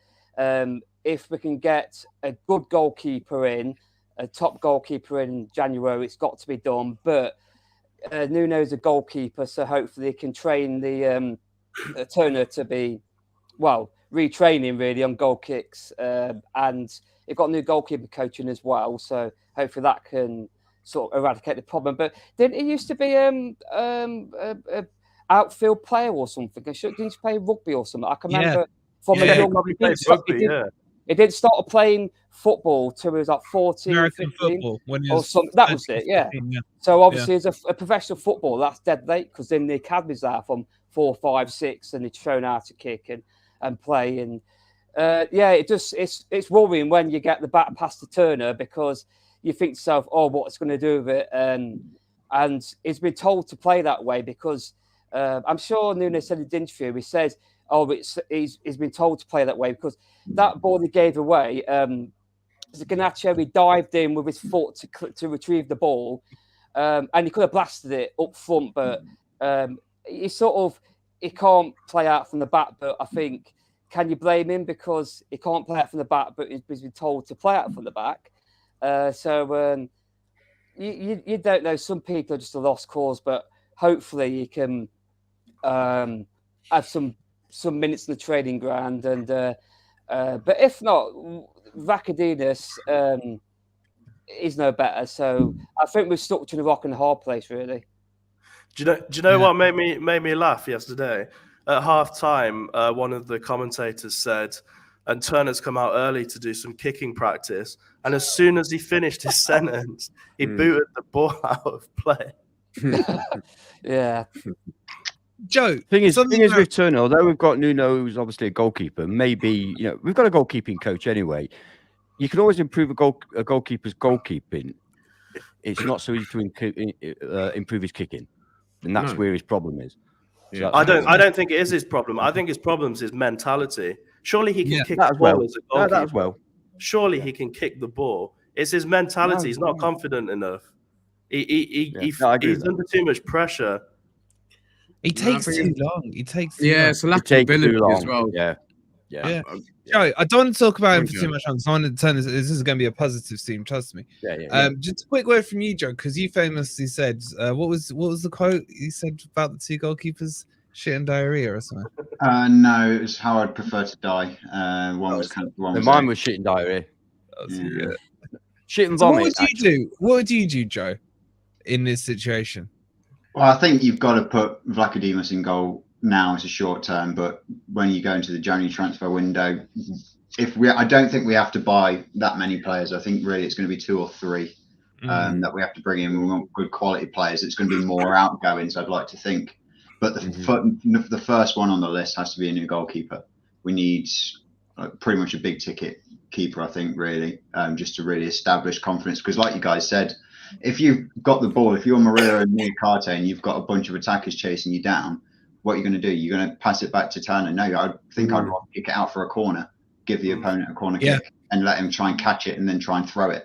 Speaker 8: If we can get a good goalkeeper in, a top goalkeeper in January, it's got to be done. But Nuno's a goalkeeper, so hopefully he can train the Turner to be, retraining really on goal kicks. And they've got a new goalkeeper coaching as well, so hopefully that can sort of eradicate the problem. But didn't he used to be a outfield player or something? Didn't he play rugby or something? I can remember from a young he didn't start playing football till he was like 14,
Speaker 2: American
Speaker 8: 15,
Speaker 2: football when he
Speaker 8: or
Speaker 2: was
Speaker 8: something. That was it,
Speaker 2: 15, yeah.
Speaker 8: So obviously, as a professional footballer, that's dead late because then the academies are from 4, 5, 6, and they're shown how to kick and play. And it's worrying when you get the back pass to Turner because you think to yourself, oh, what's going to do with it? And he's been told to play that way because I'm sure Nuno said in the interview, he says, he's been told to play that way because that ball he gave away, Garnacho, he dived in with his foot to retrieve the ball, and he could have blasted it up front, but he can't play out from the back. But I think, can you blame him because he can't play out from the back, but he's been told to play out from the back? You don't know. Some people are just a lost cause, but hopefully he can have some minutes in the training ground. And but if not, Vakadinas is no better. So I think we're stuck to the rock and a hard place, really.
Speaker 4: Do you know what made me laugh yesterday? At half time, one of the commentators said, and Turner's come out early to do some kicking practice. And as soon as he finished his sentence, he booted the ball out of play.
Speaker 8: Yeah.
Speaker 2: Joe,
Speaker 1: thing is with Turner, although we've got Nuno, who's obviously a goalkeeper, maybe we've got a goalkeeping coach anyway. You can always improve a goalkeeper's goalkeeping. It's not so easy to improve his kicking, and that's where his problem is. So
Speaker 4: I don't think it is his problem. I think his problem is his mentality. Surely he can kick
Speaker 1: that
Speaker 4: the
Speaker 1: as
Speaker 4: ball
Speaker 1: well.
Speaker 4: as a
Speaker 1: No,
Speaker 4: goalkeeper.
Speaker 1: that as well.
Speaker 4: Surely he can kick the ball. It's his mentality. He's not confident enough. He's under too much pressure.
Speaker 2: He takes too long. He takes too long.
Speaker 3: it's a lack of ability as well.
Speaker 1: Yeah.
Speaker 2: Joe, I don't want to talk about him for too much longer. So I want to turn this. This is going to be a positive theme. Trust me. Just a quick word from you, Joe, because you famously said, what was the quote you said about the two goalkeepers? Shit and diarrhea or something?
Speaker 7: No, it was how I'd prefer to die. One was kind of one.
Speaker 1: Mine was shit and diarrhea. Shit and
Speaker 2: So
Speaker 1: vomit.
Speaker 2: what would you do? What would you do, Joe, in this situation?
Speaker 7: Well, I think you've got to put Vlachodimos in goal now as a short term, but when you go into the January transfer window, I don't think we have to buy that many players. I think really it's going to be 2 or 3 that we have to bring in. We want good quality players. It's going to be more outgoings, I'd like to think. But the first one on the list has to be a new goalkeeper. We need pretty much a big ticket keeper, I think, really, just to really establish confidence. Because like you guys said, if you've got the ball, if you're Murillo and Niakate and you've got a bunch of attackers chasing you down, what are you going to do? You're going to pass it back to Turner? No, I think I'd rather kick it out for a corner, give the opponent a corner kick and let him try and catch it and then try and throw it.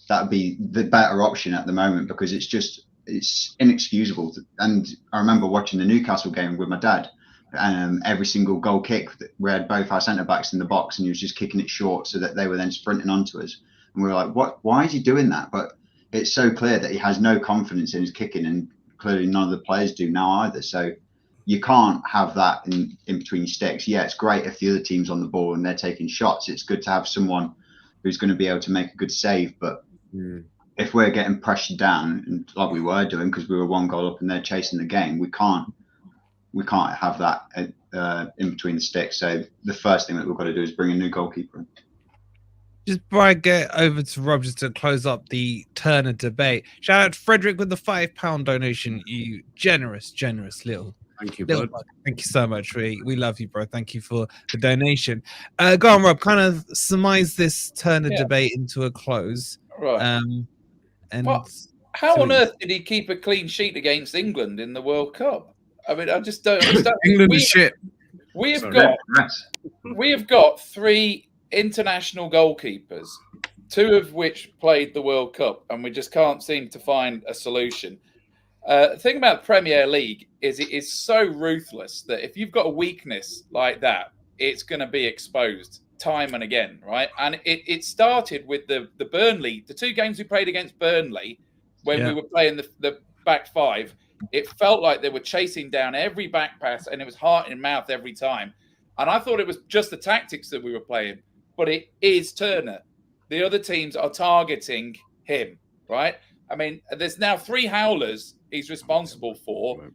Speaker 7: That would be the better option at the moment, because it's inexcusable. And I remember watching the Newcastle game with my dad, and every single goal kick, we had both our centre-backs in the box and he was just kicking it short so that they were then sprinting onto us. And we were like, why is he doing that? But it's so clear that he has no confidence in his kicking, and clearly none of the players do now either. So you can't have that in between sticks. Yeah, it's great if the other team's on the ball and they're taking shots. It's good to have someone who's going to be able to make a good save. But if we're getting pressured down, and like we were doing because we were 1 goal up and they're chasing the game, we can't have that in between the sticks. So the first thing that we've got to do is bring a new goalkeeper in.
Speaker 2: Just before I get over to Rob, just to close up the Turner debate, shout out to Frederick with the £5 donation. You generous little.
Speaker 3: Thank you, bud.
Speaker 2: Thank you so much. We love you, bro. Thank you for the donation. Go on, Rob. Kind of surmise this Turner debate into a close.
Speaker 5: Right. How on earth did he keep a clean sheet against England in the World Cup? I mean, I just don't understand.
Speaker 3: England is shit.
Speaker 5: We have got 3 international goalkeepers, 2 of which played the World Cup, and we just can't seem to find a solution. The thing about the Premier League is it is so ruthless that if you've got a weakness like that, it's going to be exposed time and again, right? And it started with the Burnley, the 2 games we played against Burnley when we were playing the back 5. It felt like they were chasing down every back pass, and it was heart in mouth every time. And I thought it was just the tactics that we were playing, but it is Turner. The other teams are targeting him, right? I mean, there's now 3 howlers he's responsible for.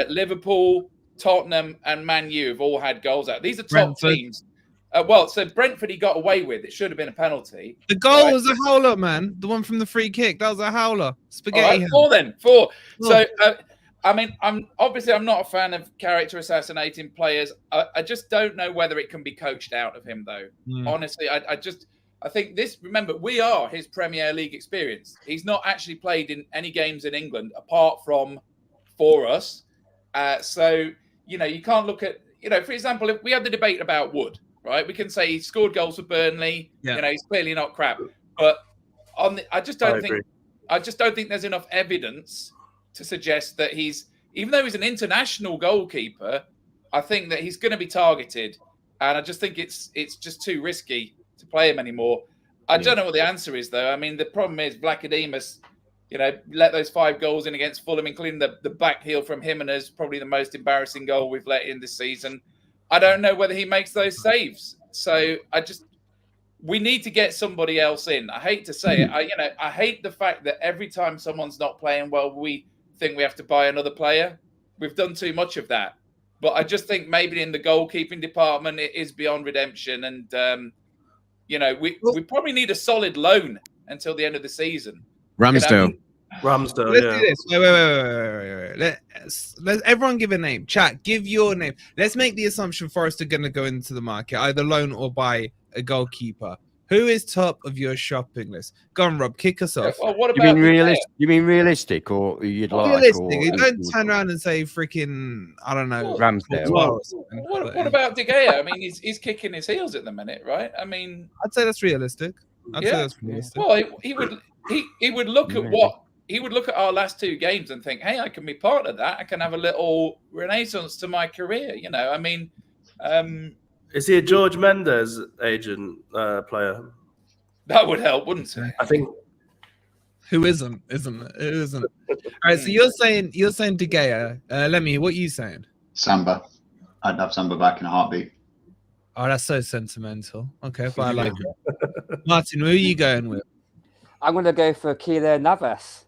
Speaker 5: Liverpool, Tottenham, and Man U have all had goals out. These are top teams. So Brentford he got away with. It should have been a penalty.
Speaker 2: The goal was a howler, man. The one from the free kick. That was a howler. Spaghetti.
Speaker 5: Right, 4. So, I mean, I'm not a fan of character assassinating players. I just don't know whether it can be coached out of him, though. Honestly, I think this. Remember, we are his Premier League experience. He's not actually played in any games in England apart from for us. So you can't look at for example, if we had the debate about Wood, right? We can say he scored goals for Burnley. He's clearly not crap. But I just don't think there's enough evidence to suggest that even though he's an international goalkeeper, I think that he's going to be targeted, and I just think it's just too risky to play him anymore. I don't know what the answer is, though. I mean, the problem is Vlachodimos, let those 5 goals in against Fulham, including the back heel from Jimenez, probably the most embarrassing goal we've let in this season. I don't know whether he makes those saves. So we need to get somebody else in. I hate to say it. I hate the fact that every time someone's not playing well, we think we have to buy another player. We've done too much of that. But I just think maybe in the goalkeeping department, it is beyond redemption. And, we probably need a solid loan until the end of the season.
Speaker 3: Ramsdale.
Speaker 2: Let's do this. Wait. Let's everyone give a name. Chat, give your name. Let's make the assumption Forest are going to go into the market, either loan or buy a goalkeeper. Who is top of your shopping list? Go on, Rob. Kick us off.
Speaker 5: Well, what
Speaker 1: You
Speaker 5: about
Speaker 1: mean realistic? You mean realistic, or you'd like?
Speaker 2: Realistic.
Speaker 1: Or
Speaker 2: You don't turn around and say freaking, I don't know,
Speaker 1: Ramsdale.
Speaker 2: or something.
Speaker 5: What about De Gea? I mean, he's kicking his heels at the minute, right? I mean,
Speaker 2: I'd say that's realistic. I'd say that's realistic.
Speaker 5: Well, he would look at what he would look at our last 2 games and think, hey, I can be part of that. I can have a little renaissance to my career. You know, I mean,
Speaker 4: is he a George Mendes agent player?
Speaker 5: That would help, wouldn't it?
Speaker 4: I think.
Speaker 2: Who isn't? Isn't it? Who isn't? All right. So you're saying De Gea. Let me hear what you saying.
Speaker 7: Samba. I'd have Samba back in a heartbeat.
Speaker 2: Oh, that's so sentimental. Okay, but I like it. Martin, who are you going with?
Speaker 8: I'm going to go for Keylor Navas.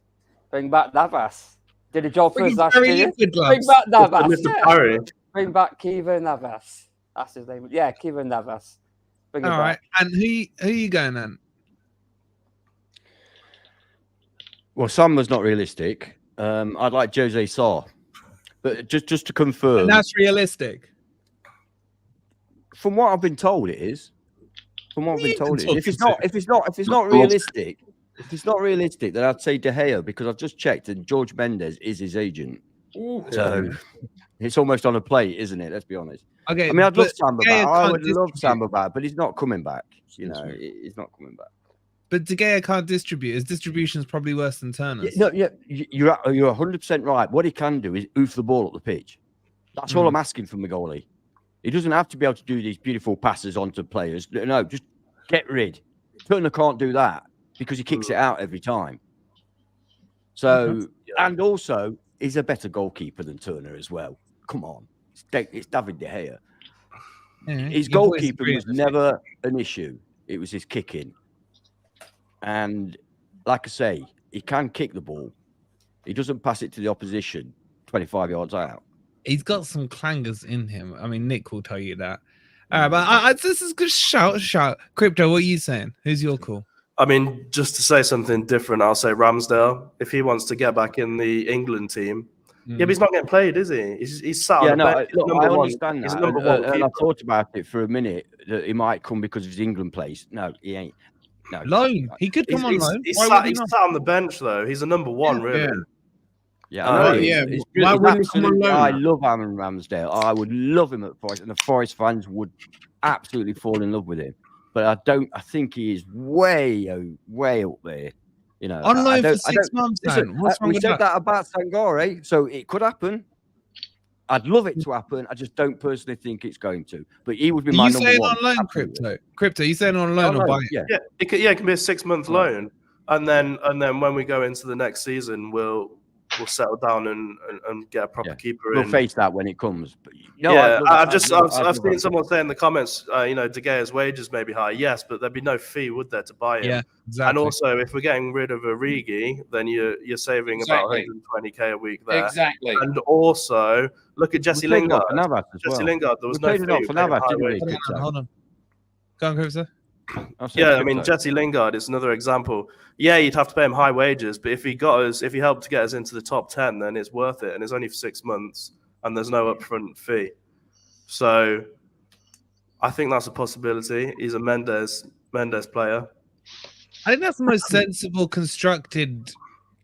Speaker 8: Bring back Navas. Did a job for us last year. Bring back Navas. Yeah. Bring back Keylor Navas. That's his name. Yeah, Keylor Navas. Bring
Speaker 2: All
Speaker 8: it
Speaker 2: right.
Speaker 8: back.
Speaker 2: And who are you going then?
Speaker 1: Well, Samba's not realistic. I'd like Jose Sarr, but just to confirm,
Speaker 2: And that's realistic.
Speaker 1: From what I've been told, it is. From what I've been told, it is. If it's not realistic, then I'd say De Gea, because I've just checked and George Mendes is his agent.
Speaker 5: Ooh.
Speaker 1: So it's almost on a plate, isn't it? Let's be honest.
Speaker 2: Okay.
Speaker 1: I mean, I'd love Samba back. I would love
Speaker 2: distribute.
Speaker 1: Samba back, but he's not coming back. You know, he's not coming back.
Speaker 2: But De Gea can't distribute. His distribution is probably worse than Turner's.
Speaker 1: You're 100% right. What he can do is oof the ball up the pitch. That's all I'm asking from the goalie. He doesn't have to be able to do these beautiful passes onto players. No, just get rid. Turner can't do that because he kicks it out every time. So, and also, he's a better goalkeeper than Turner as well. Come on. It's David De Gea. His goalkeeping was never an issue. It was his kicking. And like I say, he can kick the ball. He doesn't pass it to the opposition 25 yards out.
Speaker 2: He's got some clangers in him. I mean, Nick will tell you that. All right, but this is good. Shout. Crypto, what are you saying? Who's your call?
Speaker 4: I mean, just to say something different, I'll say Ramsdale. If he wants to get back in the England team. Yeah, but he's not getting played, is he? He's sat on the bench.
Speaker 1: I understand
Speaker 4: He's
Speaker 1: that.
Speaker 4: number one
Speaker 1: And I thought about it for a minute, that he might come because of his England place. No, he ain't. No.
Speaker 2: Loan. He could come on loan.
Speaker 4: He's sat on the bench, though. He's a number one, really.
Speaker 1: Yeah, I know.
Speaker 2: Why wouldn't he come on loan?
Speaker 1: I love Aaron Ramsdale. I would love him at Forest, and the Forest fans would absolutely fall in love with him. But I think he is way up there. You know,
Speaker 2: on loan for 6 months.
Speaker 1: We said that about Sangare, so it could happen. I'd love it to happen. I just don't personally think it's going to. But he would be my number one.
Speaker 2: You saying on loan, Crypto? You saying on loan or buy it?
Speaker 4: Yeah, it can be a 6 month loan, and then when we go into the next season, we'll settle down and get a proper keeper.
Speaker 1: We'll face that when it comes. But
Speaker 4: I've seen someone say in the comments, De Gea's wages may be high. Yes, but there'd be no fee, would there, to buy him?
Speaker 2: Yeah, exactly.
Speaker 4: And also, if we're getting rid of Origi, then you're saving about 120k a week there.
Speaker 5: Exactly.
Speaker 4: And also, look at Jesse Lingard. Jesse Lingard, there was no fee
Speaker 1: for Navas, didn't we?
Speaker 2: Hold on. Go on, Crypto.
Speaker 4: Yeah, I mean, Jesse Lingard is another example. Yeah, you'd have to pay him high wages, but if he helped to get us into the top 10, then it's worth it. And it's only for 6 months, and there's no upfront fee. So I think that's a possibility. He's a Mendes player.
Speaker 2: I think that's the most sensible, constructed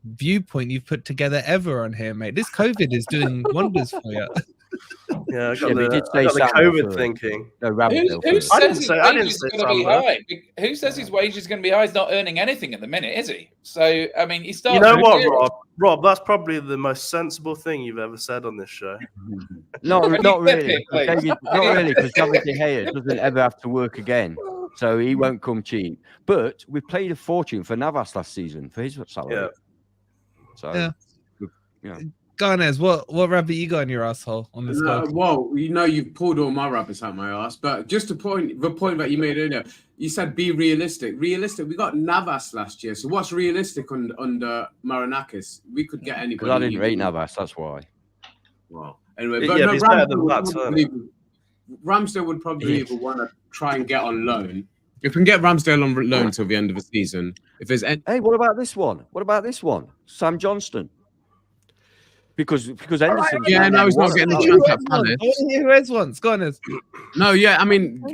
Speaker 2: viewpoint you've put together ever on here, mate. This COVID is doing wonders for you.
Speaker 4: Yeah, I got the COVID thinking.
Speaker 5: No, who says his wages is going to be high? Who says his wages is going to be high? He's not earning anything at the minute, is he? So, I mean, he starts.
Speaker 4: You know what, Rob? That's probably the most sensible thing you've ever said on this show.
Speaker 1: Not really. Not really, because David De Gea doesn't ever have to work again, so he won't come cheap. But we paid a fortune for Navas last season for his salary.
Speaker 4: Yeah.
Speaker 1: So,
Speaker 2: Garnez, what rabbit you got in your asshole on this?
Speaker 3: Well, you've pulled all my rabbits out my ass, but just the point that you made earlier, you said be realistic. Realistic. We got Navas last year, so what's realistic under Marinakis? We could get anybody.
Speaker 1: Because I didn't rate Navas, that's why.
Speaker 3: Well, anyway, but Ramsdale would probably even want to try and get on loan. If we can get Ramsdale on loan until the end of the season, if there's any...
Speaker 1: Hey, what about this one? Sam Johnston. because Henderson.
Speaker 3: Yeah, no, he's not getting a chance at Palace.
Speaker 2: Who has once? Go on, Ez.
Speaker 3: No, yeah, I mean,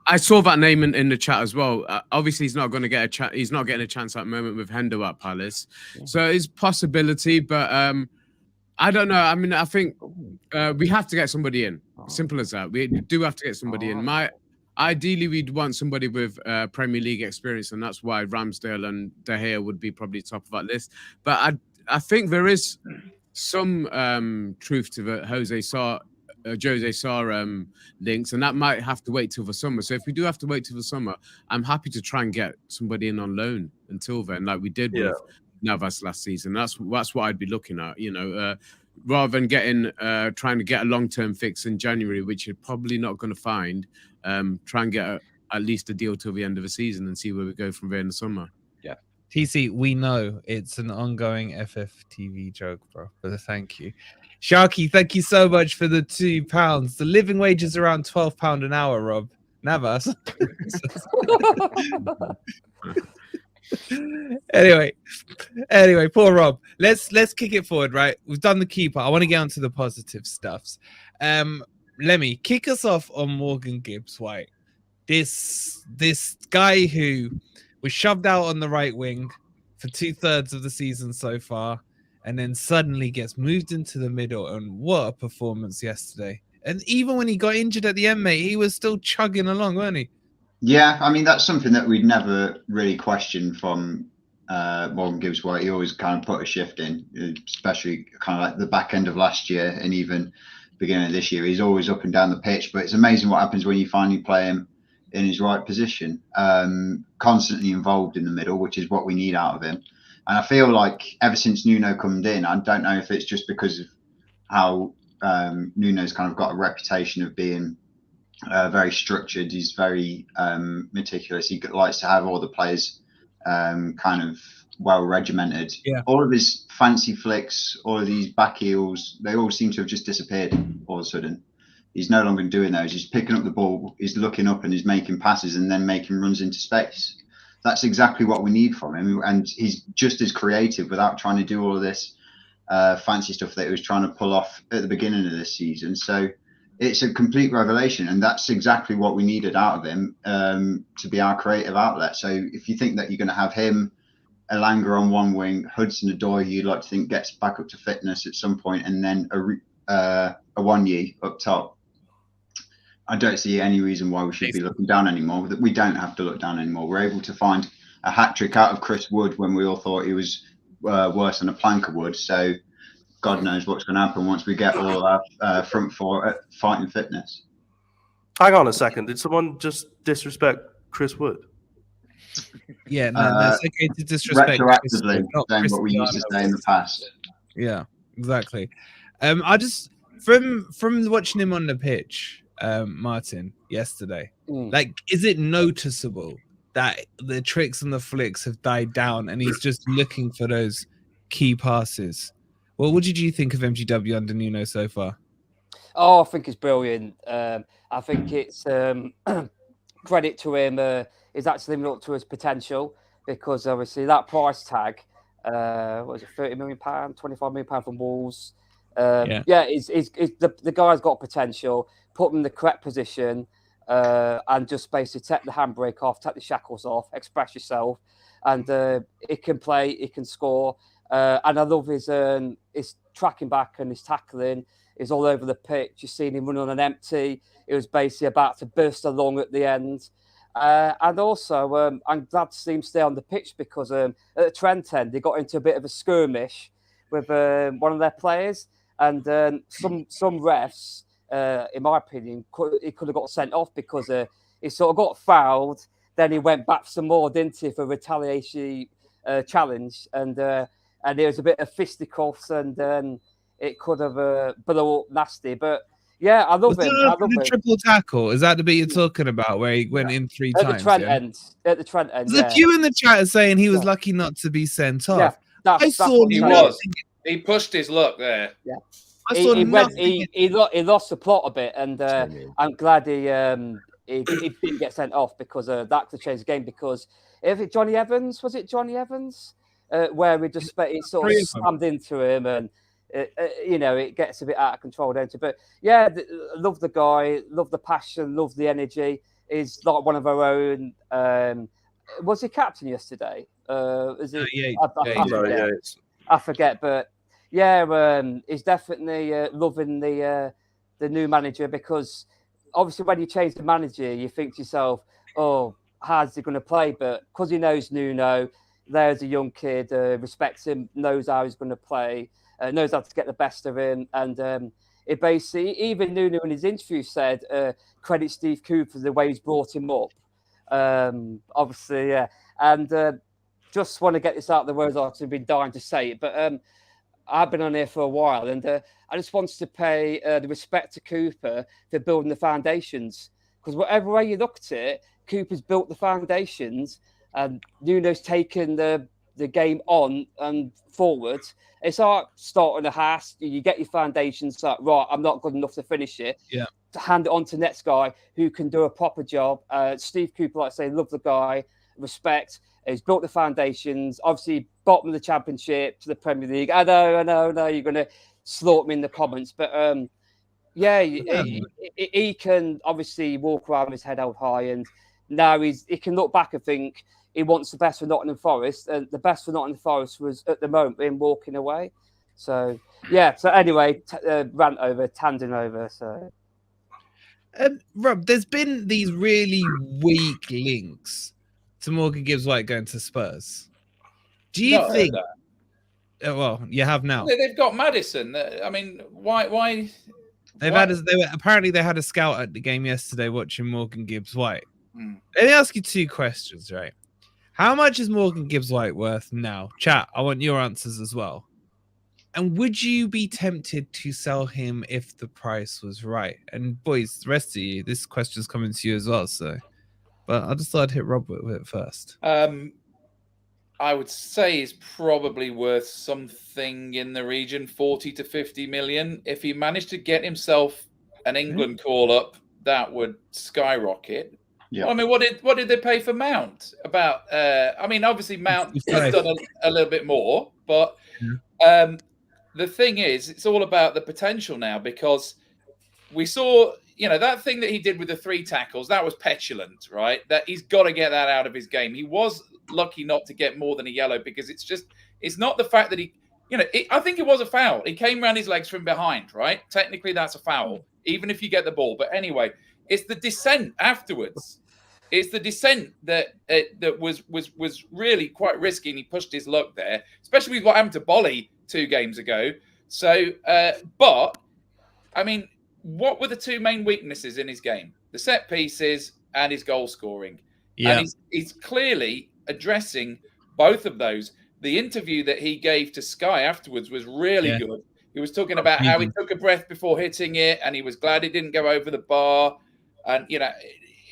Speaker 3: I saw that name in the chat as well. Obviously, he's not going to get a chance. He's not getting a chance at the moment with Hendo at Palace, so it's possibility. But I don't know. I mean, I think we have to get somebody in. Simple as that. We do have to get somebody in. Ideally, we'd want somebody with Premier League experience, and that's why Ramsdale and De Gea would be probably top of that list. But I think there is some truth to the Jose Sarr links, and that might have to wait till the summer. So if we do have to wait till the summer, I'm happy to try and get somebody in on loan until then, like we did with Navas last season. That's what I'd be looking at, rather than trying to get a long-term fix in January, which you're probably not going to find. Try and get at least a deal till the end of the season and see where we go from there in the summer.
Speaker 1: Yeah.
Speaker 2: TC, we know it's an ongoing FFTV joke, bro. But thank you. Sharky, thank you so much for the £2. The living wage is around £12 an hour, Rob. Navas. Anyway, poor Rob. Let's kick it forward, right? We've done the keeper. I want to get onto the positive stuffs. Lemmy, kick us off on Morgan Gibbs White. This guy who was shoved out on the right wing for 2/3 of the season so far, and then suddenly gets moved into the middle. And what a performance yesterday! And even when he got injured at the end, mate, he was still chugging along, weren't he?
Speaker 7: Yeah, I mean, that's something that we'd never really questioned from Morgan Gibbs White. He always kind of put a shift in, especially kind of like the back end of last year and even beginning of this year. He's always up and down the pitch, but it's amazing what happens when you finally play him in his right position. Constantly involved in the middle, which is what we need out of him. And I feel like ever since Nuno come in, I don't know if it's just because of how Nuno's kind of got a reputation of being very structured. He's very meticulous. He likes to have all the players kind of well regimented.
Speaker 2: Yeah.
Speaker 7: All of his fancy flicks, all of these back heels, they all seem to have just disappeared all of a sudden. He's no longer doing those. He's picking up the ball, he's looking up and he's making passes and then making runs into space. That's exactly what we need from him. And he's just as creative without trying to do all of this fancy stuff that he was trying to pull off at the beginning of this season. So it's a complete revelation, and that's exactly what we needed out of him to be our creative outlet. So if you think that you're going to have him, Elanga on one wing, Hudson-Odoi, you'd like to think gets back up to fitness at some point, and then a Awoniyi up top, I don't see any reason why we should be looking down anymore. We don't have to look down anymore. We're able to find a hat-trick out of Chris Wood when we all thought he was worse than a plank of wood. So God knows what's going to happen once we get all our front four at fighting fitness.
Speaker 4: Hang on a second. Did someone just disrespect Chris Wood?
Speaker 2: Yeah, no, that's okay to disrespect.
Speaker 7: Retroactively, saying what we used to say in the past.
Speaker 2: Yeah, exactly. I just from watching him on the pitch, Martin, yesterday, like, is it noticeable that the tricks and the flicks have died down and he's just looking for those key passes? Well, what did you think of MGW under Nuno so far?
Speaker 8: Oh, I think it's brilliant. I think it's credit to him. He's actually living up to his potential, because obviously that price tag, what was it, £30 million, £25 million from Wolves. The guy's got potential. Put him in the correct position, and just basically take the handbrake off, take the shackles off, express yourself, and he can play, he can score. And I love his tracking back and his tackling. He's all over the pitch. You've seen him run on an empty. He was basically about to burst along at the end. And also, I'm glad to see him stay on the pitch, because at the Trent end, they got into a bit of a skirmish with one of their players. And some refs, in my opinion, he could have got sent off, because he sort of got fouled. Then he went back some more, didn't he, for a retaliation challenge. And there was a bit of fisticuffs, and then it could have blown up nasty. But yeah, I love him.
Speaker 2: The triple tackle, is that the bit you're talking about, where he went in three times?
Speaker 8: At the Trent end.
Speaker 2: There's a few in the chat saying he was lucky not to be sent off.
Speaker 8: Yeah,
Speaker 2: I saw
Speaker 5: he was. He pushed his luck there.
Speaker 8: Yeah.
Speaker 2: He
Speaker 8: lost the plot a bit, and I'm glad he didn't get sent off, because that could change the game. Because if it Johnny Evans, where he just he sort of slammed into him, and it gets a bit out of control, don't it? But yeah, love the guy, love the passion, love the energy. He's like one of our own. Was he captain yesterday? Is it? I forget, but yeah, he's definitely loving the new manager, because obviously when you change the manager, you think to yourself, oh, how's he going to play? But because he knows Nuno, there's a young kid, respects him, knows how he's going to play, knows how to get the best of him. And it basically, even Nuno in his interview said, credit Steve Cooper for the way he's brought him up. Obviously, yeah. And just want to get this out of the words. I've been dying to say it, but I've been on here for a while, and I just wanted to pay the respect to Cooper for building the foundations. Because whatever way you look at it, Cooper's built the foundations, and Nuno's taken the game on and forward. It's like starting a house. You get your foundations like, right, I'm not good enough to finish it.
Speaker 2: Yeah.
Speaker 8: To hand it on to the next guy who can do a proper job. Steve Cooper, like I say, love the guy, respect. He's built the foundations. Obviously, bottom of the Championship to the Premier League. I know. You're going to slaughter me in the comments, but he can obviously walk around with his head held high, and now he can look back and think he wants the best for Nottingham Forest, and the best for Nottingham Forest was at the moment him walking away. So yeah. So anyway, tangent over. So.
Speaker 2: Rob, there's been these really weak links to Morgan Gibbs White going to Spurs. Do you think? Well, you have now.
Speaker 5: They've got Maddison. I mean, why?
Speaker 2: Apparently they had a scout at the game yesterday watching Morgan Gibbs White. Let me ask you two questions, right? How much is Morgan Gibbs White worth now? Chat, I want your answers as well. And would you be tempted to sell him if the price was right? And boys, the rest of you, this question's coming to you as well. So, but I just thought I'd hit Rob with it first.
Speaker 5: I would say he's probably worth something in the region 40 to 50 million. If he managed to get himself an England call up, that would skyrocket. Yeah. Well, I mean, what did they pay for Mount? About I mean, obviously Mount has done a little bit more, but the thing is, it's all about the potential now, because we saw, that thing that he did with the 3 tackles, that was petulant, right? That he's got to get that out of his game. He was lucky not to get more than a yellow, because it's not the fact that he, I think it was a foul. He came around his legs from behind, right? Technically, that's a foul, even if you get the ball. But anyway, it's the descent afterwards. It's the descent that was really quite risky, and he pushed his luck there, especially with what happened to Bolly 2 games ago. So, but I mean, what were the 2 main weaknesses in his game? The set pieces and his goal scoring. Yeah. And he's clearly addressing both of those. The interview that he gave to Sky afterwards was really good. He was talking about how he took a breath before hitting it, and he was glad it didn't go over the bar. And,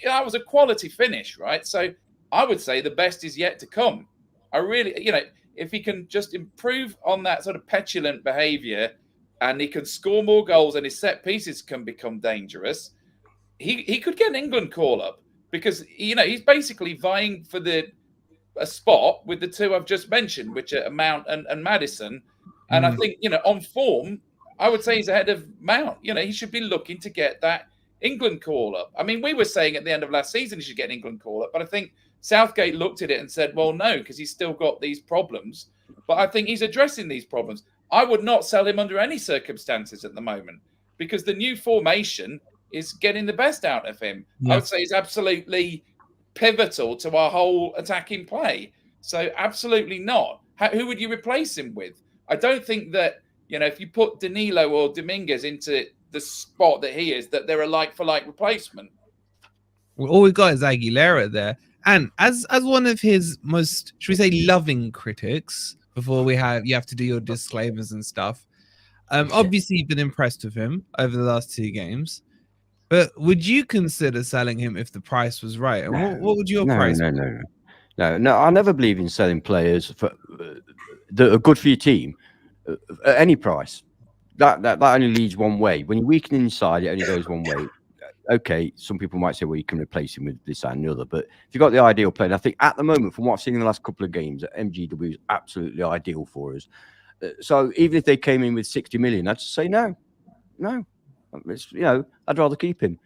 Speaker 5: that was a quality finish, right? So I would say the best is yet to come. I really, if he can just improve on that sort of petulant behavior, and he can score more goals and his set pieces can become dangerous, he could get an England call-up, because, he's basically vying for a spot with the 2 I've just mentioned, which are Mount and Maddison. And I think, on form, I would say he's ahead of Mount. He should be looking to get that England call-up. I mean, we were saying at the end of last season he should get an England call-up, but I think Southgate looked at it and said, well, no, because he's still got these problems. But I think he's addressing these problems. I would not sell him under any circumstances at the moment, because the new formation is getting the best out of him. Yeah. I would say he's absolutely pivotal to our whole attacking play. So absolutely not. Who would you replace him with? I don't think that, if you put Danilo or Dominguez into the spot that he is, that they're a like-for-like replacement.
Speaker 2: Well, all we've got is Aguilera there. And as one of his most, should we say, loving critics, before you have to do your disclaimers and stuff, obviously you've been impressed with him over the last 2 games. But would you consider selling him if the price was right? And what would your price be?
Speaker 1: No, I never believe in selling players that are good for your team at any price. That only leads one way. When you weaken inside, it only goes one way. Okay, some people might say, well, you can replace him with this and the other. But if you've got the ideal player, and I think at the moment, from what I've seen in the last couple of games, MGW is absolutely ideal for us. So even if they came in with 60 million, I'd just say no. It's, I'd rather keep him.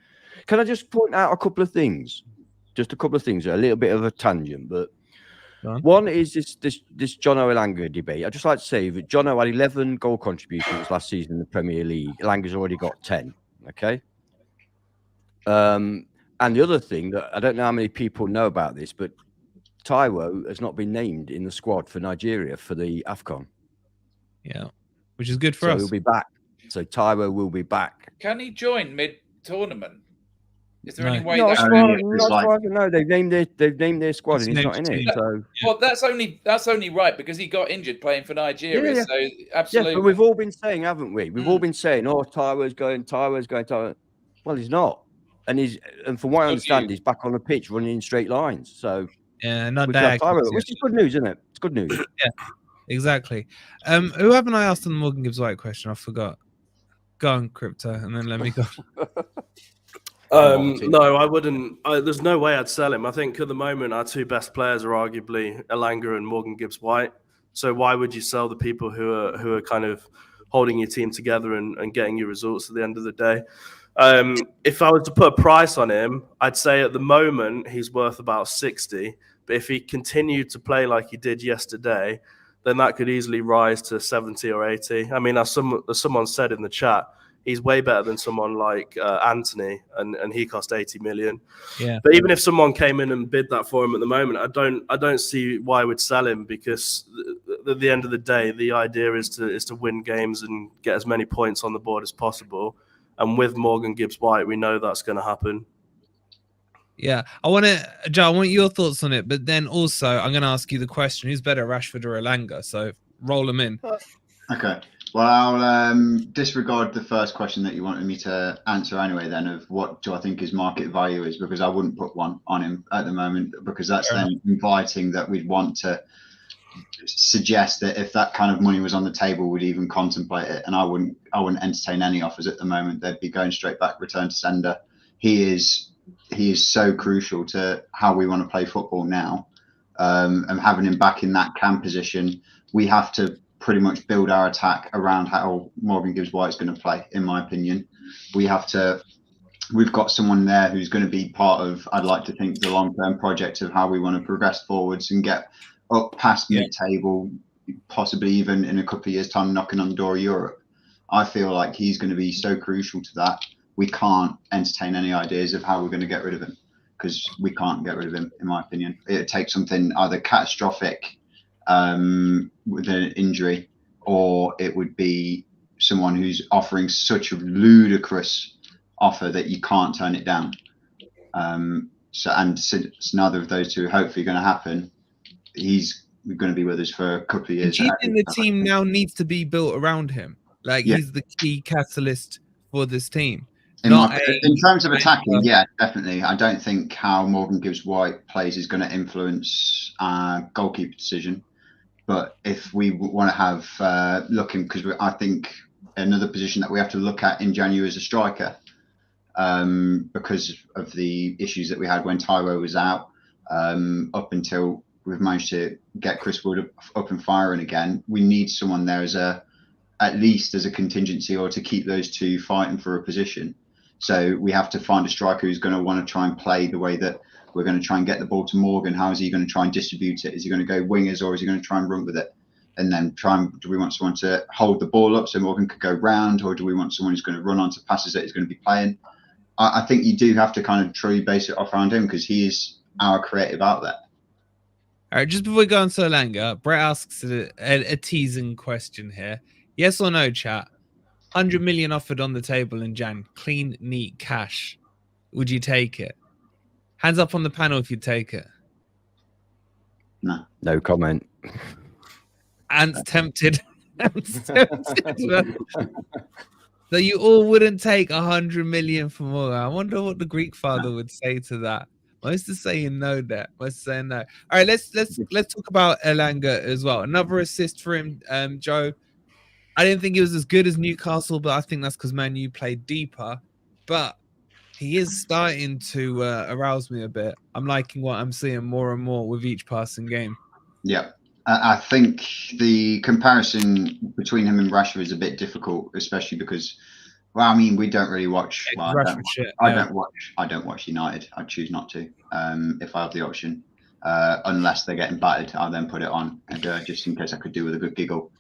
Speaker 1: Can I just point out a couple of things? Just a couple of things, a little bit of a tangent, but one is this John Elanga debate. I'd just like to say that John had 11 goal contributions last season in the Premier League. Elanga's already got 10. Okay. And the other thing that I don't know how many people know about this, but Taiwo has not been named in the squad for Nigeria for the AFCON.
Speaker 2: Yeah, which is good for us.
Speaker 1: He'll be back. So Taiwo will be back.
Speaker 5: Can he join mid-tournament? Is there
Speaker 2: No.
Speaker 5: any way
Speaker 1: No,
Speaker 5: that...
Speaker 1: they've named their squad and he's not in it. So
Speaker 5: well, that's only right because he got injured playing for Nigeria.
Speaker 1: Yeah.
Speaker 5: So absolutely.
Speaker 1: Yeah, but we've all been saying, haven't we? We've all been saying, "Oh, Taiwo's going." Well, he's not, and from what I understand, he's back on the pitch running in straight lines. So
Speaker 2: yeah, not that.
Speaker 1: Which is good news, isn't it? It's good news.
Speaker 2: Yeah, exactly. Who haven't I asked on the Morgan Gibbs White question? I forgot. Go on, Crypto, and then let me go.
Speaker 4: No, I wouldn't. There's no way I'd sell him. I think at the moment our two best players are arguably Elanga and Morgan Gibbs White. So why would you sell the people who are kind of holding your team together and getting you results at the end of the day? If I was to put a price on him, I'd say at the moment he's worth about 60. But if he continued to play like he did yesterday, then that could easily rise to 70 or 80. I mean, as someone said in the chat, he's way better than someone like Anthony, and he cost 80 million.
Speaker 2: Yeah.
Speaker 4: But even if someone came in and bid that for him at the moment, I don't see why I would sell him, because at the end of the day, the idea is to win games and get as many points on the board as possible. And with Morgan Gibbs White, we know that's going to happen.
Speaker 2: Yeah, Joe, I want your thoughts on it, but then also I'm going to ask you the question: who's better, Rashford or Elanga? So roll them in.
Speaker 7: Okay. Well, I'll disregard the first question that you wanted me to answer anyway, then, of what do I think his market value is, because I wouldn't put one on him at the moment, because that's then inviting that we'd want to suggest that if that kind of money was on the table, we'd even contemplate it. And I wouldn't entertain any offers at the moment. They'd be going straight back, return to sender. He is so crucial to how we want to play football now. And having him back in that cam position, we have to pretty much build our attack around how Morgan Gibbs White is going to play, in my opinion. We've got someone there who's going to be part of, I'd like to think, the long-term project of how we want to progress forwards and get up past mid-table, possibly even in a couple of years' time knocking on the door of Europe. I feel like he's going to be so crucial to that. We can't entertain any ideas of how we're going to get rid of him, because we can't get rid of him, in my opinion. It takes something either catastrophic with an injury, or it would be someone who's offering such a ludicrous offer that you can't turn it down. Since neither of those two are hopefully going to happen, he's going to be with us for a couple of years.
Speaker 2: Keeping the team now needs to be built around him. He's the key catalyst for this team.
Speaker 7: In terms of attacking, yeah, definitely. I don't think how Morgan Gibbs White plays is going to influence our goalkeeper decision. But if we want to have looking, because I think another position that we have to look at in January is a striker, because of the issues that we had when Taiwo was out, up until we've managed to get Chris Wood up and firing again. We need someone there at least as a contingency, or to keep those two fighting for a position. So we have to find a striker who's going to want to try and play the way that we're going to try and get the ball to Morgan. How is he going to try and distribute it? Is he going to go wingers, or is he going to try and run with it? And then do we want someone to hold the ball up so Morgan could go round, or do we want someone who's going to run onto passes that he's going to be playing? I think you do have to kind of truly base it off around him, because he is our creative outlet.
Speaker 2: All right, just before we go on to Elanga, Brett asks a teasing question here. Yes or no, chat? 100 million offered on the table in Jan. Clean, neat cash. Would you take it? Hands up on the panel if you'd take it.
Speaker 7: No.
Speaker 1: No comment.
Speaker 2: Ant's tempted. Ant's tempted. So you all wouldn't take 100 million for more. I wonder what the Greek father would say to that. Most are saying no there. Most are saying no. All right, let's talk about Elanga as well. Another assist for him, Joe. I didn't think he was as good as Newcastle, but I think that's because Man U played deeper. But he is starting to arouse me a bit. I'm liking what I'm seeing more and more with each passing game.
Speaker 7: Yeah, I think the comparison between him and Rashford is a bit difficult, especially because, well, I mean, we don't really watch. Well, I don't watch United. I choose not to. If I have the option, unless they're getting battered, I'll then put it on, and just in case I could do with a good giggle.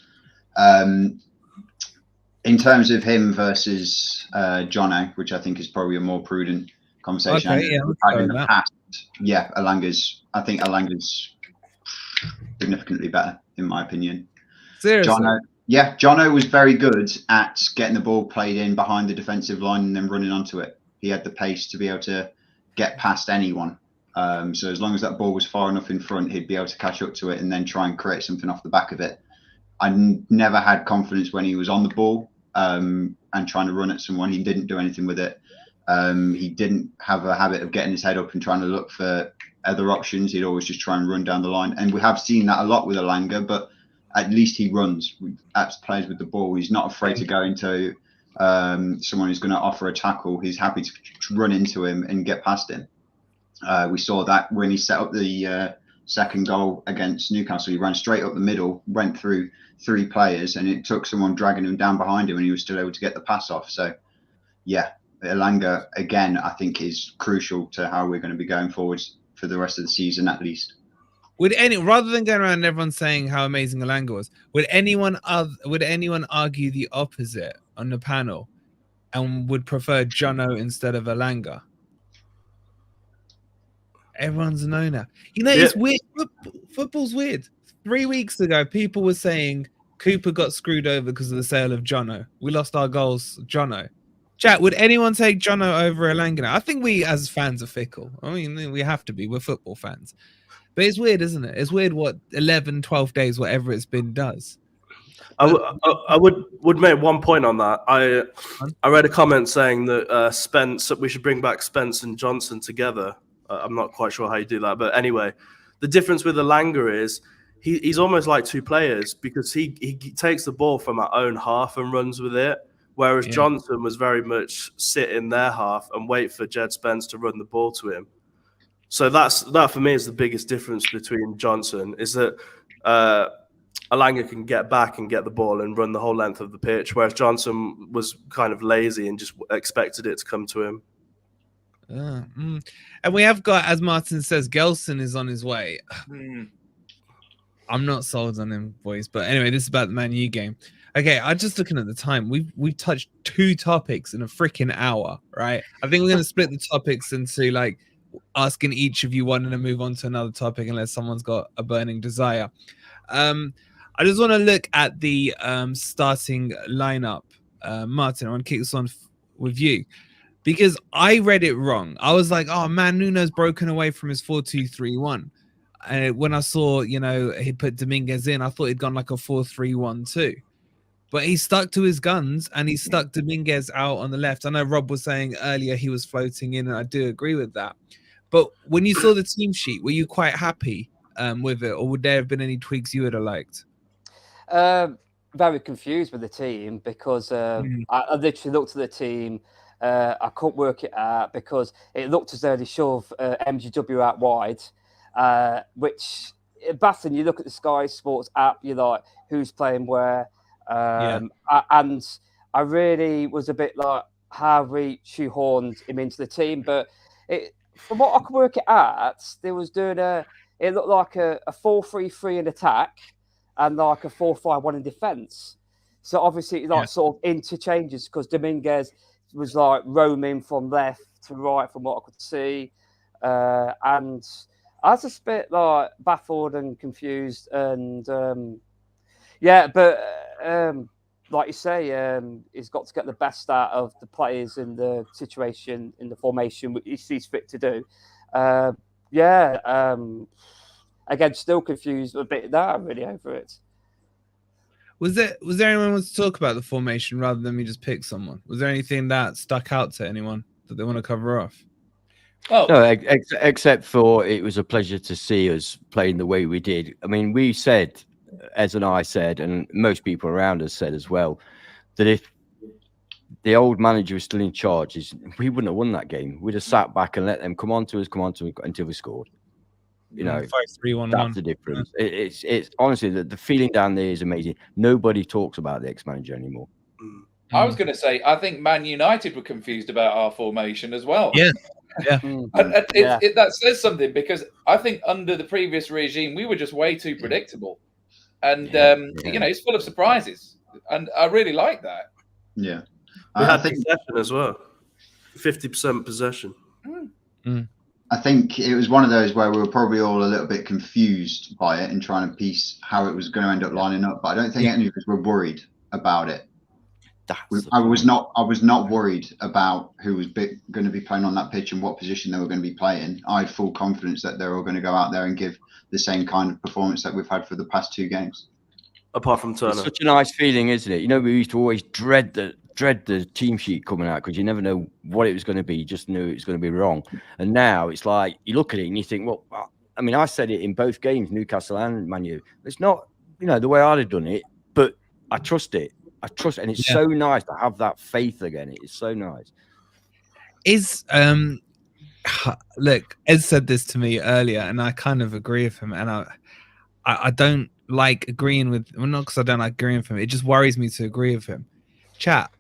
Speaker 7: In terms of him versus Jono, which I think is probably a more prudent conversation.
Speaker 2: Okay,
Speaker 7: we've had in the past. Yeah, I think Elanga's significantly better, in my opinion.
Speaker 2: Seriously?
Speaker 7: Jono was very good at getting the ball played in behind the defensive line and then running onto it. He had the pace to be able to get past anyone. So as long as that ball was far enough in front, he'd be able to catch up to it and then try and create something off the back of it. I never had confidence when he was on the ball and trying to run at someone. He didn't do anything with it. He didn't have a habit of getting his head up and trying to look for other options. He'd always just try and run down the line. And we have seen that a lot with Elanga, but at least he runs as plays with the ball. He's not afraid to go into someone who's going to offer a tackle. He's happy to run into him and get past him. We saw that when he set up the second goal against Newcastle. He ran straight up the middle, went through 3 players, and it took someone dragging him down behind him, and he was still able to get the pass off. So, yeah, Elanga, again, I think is crucial to how we're going to be going forwards for the rest of the season, at least.
Speaker 2: Rather than going around and everyone saying how amazing Elanga was, would anyone argue the opposite on the panel and would prefer Jono instead of Elanga? Everyone's a no now. You know, it's weird. Football's weird. 3 weeks ago, people were saying Cooper got screwed over because of the sale of Jono. We lost our goals, Jono. Chat, would anyone take Jono over Elanga now? I think we as fans are fickle. I mean, we have to be. We're football fans. But it's weird, isn't it? It's weird what 11, 12 days, whatever it's been, does.
Speaker 4: I would make one point on that. I read a comment saying that we should bring back Spence and Johnson together. I'm not quite sure how you do that. But anyway, the difference with Elanga is he's almost like 2 players because he takes the ball from our own half and runs with it. Whereas Johnson was very much sit in their half and wait for Jed Spence to run the ball to him. So that for me is the biggest difference between Johnson is that Elanga can get back and get the ball and run the whole length of the pitch, whereas Johnson was kind of lazy and just expected it to come to him.
Speaker 2: And we have got, as Martin says, Gelson is on his way. I'm not sold on him, boys. But anyway, this is about the Man U game. Okay, I'm just looking at the time. We've touched 2 topics in a freaking hour, right? I think we're going to split the topics into like asking each of you one and then move on to another topic unless someone's got a burning desire. I just want to look at the starting lineup. Martin, I want to kick this on with you because I read it wrong. I was like, oh man, Nuno's broken away from his 4-2-3-1. And when I saw, he put Dominguez in, I thought he'd gone like a 4-3-1-2. But he stuck to his guns and he stuck Dominguez out on the left. I know Rob was saying earlier he was floating in, and I do agree with that. But when you saw the team sheet, were you quite happy with it, or would there have been any tweaks you would have liked?
Speaker 8: Very confused with the team because I literally looked at the team. I couldn't work it out because it looked as though they shoved MGW out wide, which, Batten, you look at the Sky Sports app, you're like, who's playing where? And I really was a bit like, how we shoehorned him into the team. But from what I could work it out, they was doing it looked like a 4-3-3 in attack and like a 4-5-1 in defence. So obviously, sort of interchanges because Dominguez was like roaming from left to right, from what I could see, and I was just a bit like baffled and confused. And like you say, he's got to get the best out of the players in the situation, in the formation which he sees fit to do. Again, still confused a bit there, really, over it.
Speaker 2: Was there anyone wants to talk about the formation rather than me just pick someone? Was there anything that stuck out to anyone that they want to cover off?
Speaker 1: Oh no, except for it was a pleasure to see us playing the way we did. I mean, we said, Ez and I said, and most people around us said as well, that if the old manager was still in charge, we wouldn't have won that game. We'd have sat back and let them come on to us until we scored. You know,
Speaker 2: 5-3-1-1.
Speaker 1: That's the difference. It's honestly the feeling down there is amazing. Nobody talks about the ex-manager anymore.
Speaker 5: I was going to say, I think Man United were confused about our formation as well.
Speaker 2: Yeah.
Speaker 5: And that says something, because I think under the previous regime, we were just way too predictable. And, you know, it's full of surprises. And I really like that.
Speaker 7: Yeah.
Speaker 4: We had possession as well. 50% possession.
Speaker 7: I think it was one of those where we were probably all a little bit confused by it and trying to piece how it was going to end up lining up. But I don't think any of us were worried about it. I was not worried about who was going to be playing on that pitch and what position they were going to be playing. I had full confidence that they were going to go out there and give the same kind of performance that we've had for the past 2 games.
Speaker 4: Apart from Turner.
Speaker 1: It's such a nice feeling, isn't it? You know, we used to always dread the team sheet coming out because you never know what it was going to be. You just knew it was going to be wrong. And now it's like you look at it and you think, well, I mean, I said it in both games, Newcastle and Man U. It's not, you know, the way I'd have done it, but I trust it. And it's so nice to have that faith again. It is so nice.
Speaker 2: Look, Ed said this to me earlier, and I kind of agree with him. And I don't like agreeing with, well, not because I don't like agreeing with him. It just worries me to agree with him. Chat,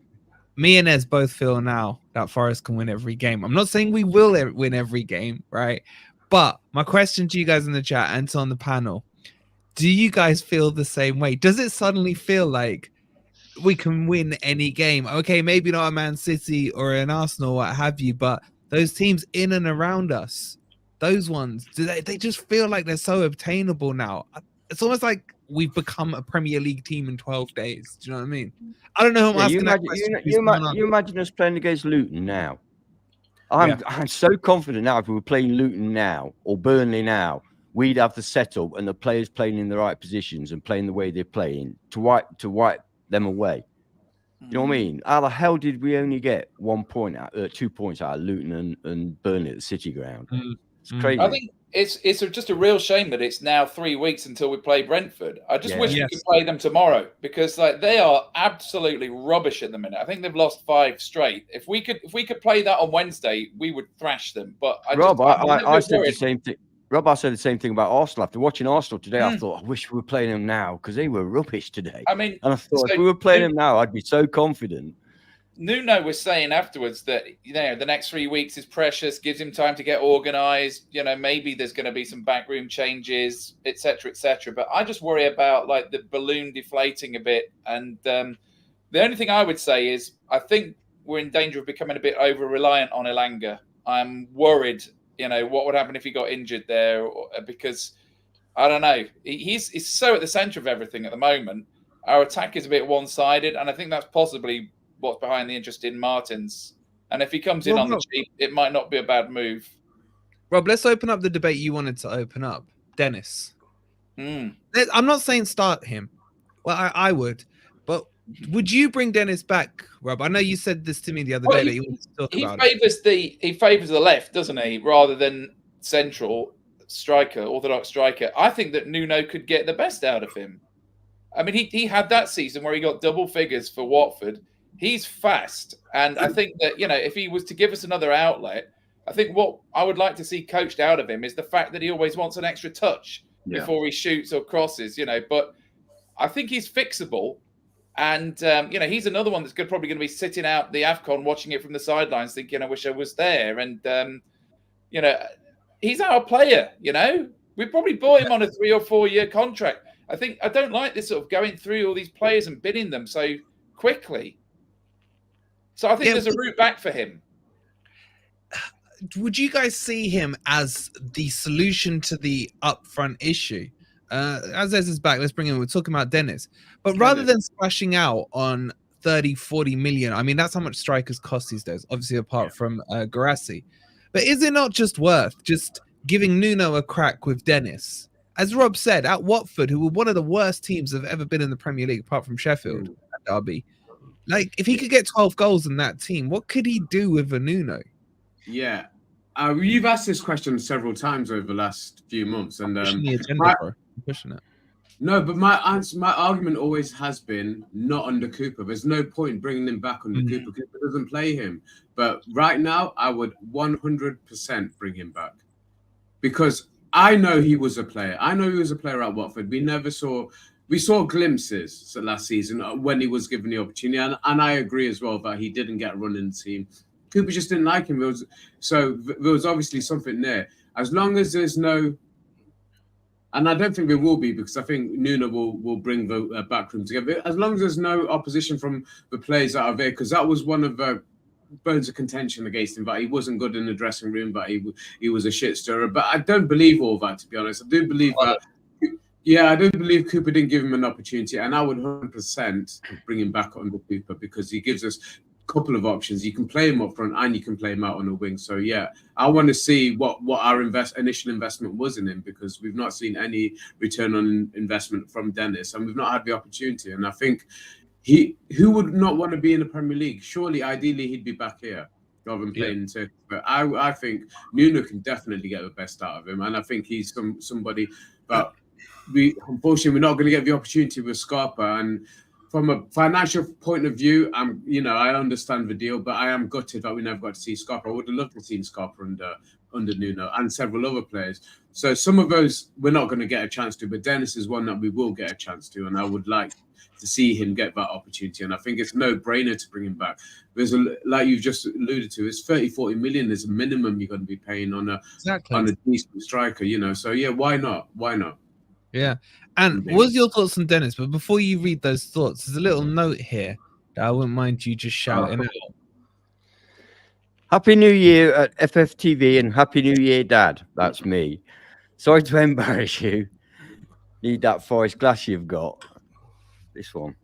Speaker 2: me and Ez both feel now that Forest can win every game. I'm not saying we will win every game, right? But my question to you guys in the chat and to on the panel, do you guys feel the same way? Does it suddenly feel like we can win any game? Okay, maybe not a Man City or an Arsenal, what have you, but those teams in and around us, those ones, they just feel like they're so obtainable now. It's almost like we've become a Premier League team in 12 days. Do you know what I mean? I don't know who I'm asking that question.
Speaker 1: You imagine us playing against Luton now. I'm so confident now if we were playing Luton now or Burnley now, we'd have the setup and the players playing in the right positions and playing the way they're playing to wipe them away. You know what I mean? How the hell did we only get 2 points out of Luton and Burnley at the City ground? It's crazy.
Speaker 5: I think it's just a real shame that it's now 3 weeks until we play Brentford. I just wish we could play them tomorrow, because like they are absolutely rubbish at the minute. I think they've lost 5 straight. If we could play that on Wednesday, we would thrash them. But I
Speaker 1: said the same thing. Rob, I said the same thing about Arsenal. After watching Arsenal today, I thought, I wish we were playing them now because they were rubbish today.
Speaker 5: I mean,
Speaker 1: and I thought if we were playing them now, I'd be so confident.
Speaker 5: Nuno was saying afterwards that, you know, the next 3 weeks is precious, gives him time to get organised. You know, maybe there's going to be some backroom changes, etc., etc. But I just worry about like the balloon deflating a bit. And the only thing I would say is I think we're in danger of becoming a bit over-reliant on Elanga. I'm worried. You know, what would happen if he got injured there? Because, I don't know, he's so at the centre of everything at the moment. Our attack is a bit one-sided, and I think that's possibly what's behind the interest in Martins. And if he comes in on the cheap, it might not be a bad move.
Speaker 2: Rob, let's open up the debate you wanted to open up. Dennis. I'm not saying start him. Well, I would. But would you bring Dennis back, Rob? I know you said this to me the other day that you wanted to talk about it.
Speaker 5: He favours the left, doesn't he, rather than central striker, orthodox striker. I think that Nuno could get the best out of him. I mean, he had that season where he got double figures for Watford. He's fast, and I think that, you know, if he was to give us another outlet, I think what I would like to see coached out of him is the fact that he always wants an extra touch before he shoots or crosses, you know. But I think he's fixable. And, you know, he's another one that's probably going to be sitting out the AFCON, watching it from the sidelines, thinking, I wish I was there. And, you know, he's our player, you know. We probably bought him on a 3 or 4 year contract. I don't like this sort of going through all these players and bidding them so quickly. So I think there's a route back for him.
Speaker 2: Would you guys see him as the solution to the upfront issue? As Ez is back, let's bring him. We're talking about Dennis. But rather than splashing out on 30, 40 million, I mean, that's how much strikers cost these days, obviously, apart from Garassi. But is it not just worth just giving Nuno a crack with Dennis? As Rob said, at Watford, who were one of the worst teams that have ever been in the Premier League, apart from Sheffield at Derby. Like, if he could get 12 goals in that team, what could he do with a Nuno?
Speaker 3: Yeah. You've asked this question several times over the last few months. And
Speaker 2: pushing it.
Speaker 3: No, but my argument always has been not under Cooper. There's no point bringing him back under Cooper. Cooper doesn't play him. But right now, I would 100% bring him back. Because I know he was a player. I know he was a player at Watford. We saw glimpses last season when he was given the opportunity, and I agree as well that he didn't get a run in the team. Cooper just didn't like him. There was obviously something there. As long as there's no, and I don't think there will be, because I think Nuno will bring the backroom together. As long as there's no opposition from the players that are there, because that was one of the bones of contention against him, but he wasn't good in the dressing room, but he was a shit stirrer. But I don't believe all that, to be honest. I do believe that. Yeah, I do believe Cooper didn't give him an opportunity, and I would 100% bring him back under Cooper, because he gives us a couple of options. You can play him up front and you can play him out on the wing. So yeah, I want to see what our initial investment was in him, because we've not seen any return on investment from Dennis, and we've not had the opportunity. And I think who would not want to be in the Premier League? Surely, ideally, he'd be back here rather than playing in Turkey. But I think Nuno can definitely get the best out of him, and I think he's somebody that unfortunately we're not going to get the opportunity with Scarpa. And from a financial point of view, I understand the deal, but I am gutted that we never got to see Scarpa. I would have loved to see Scarpa under Nuno and several other players. So some of those we're not going to get a chance to, but Dennis is one that we will get a chance to, and I would like to see him get that opportunity. And I think it's no brainer to bring him back. There's like you've just alluded to, it's 30-40 million is a minimum you're going to be paying on a decent striker, So yeah, why not?
Speaker 2: Yeah. And what's your thoughts on Dennis? But before you read those thoughts, there's a little note here that I wouldn't mind you just shouting out.
Speaker 1: Happy New Year at FFTV and Happy New Year, Dad. That's me. Sorry to embarrass you. Need that Forest glass you've got. This one.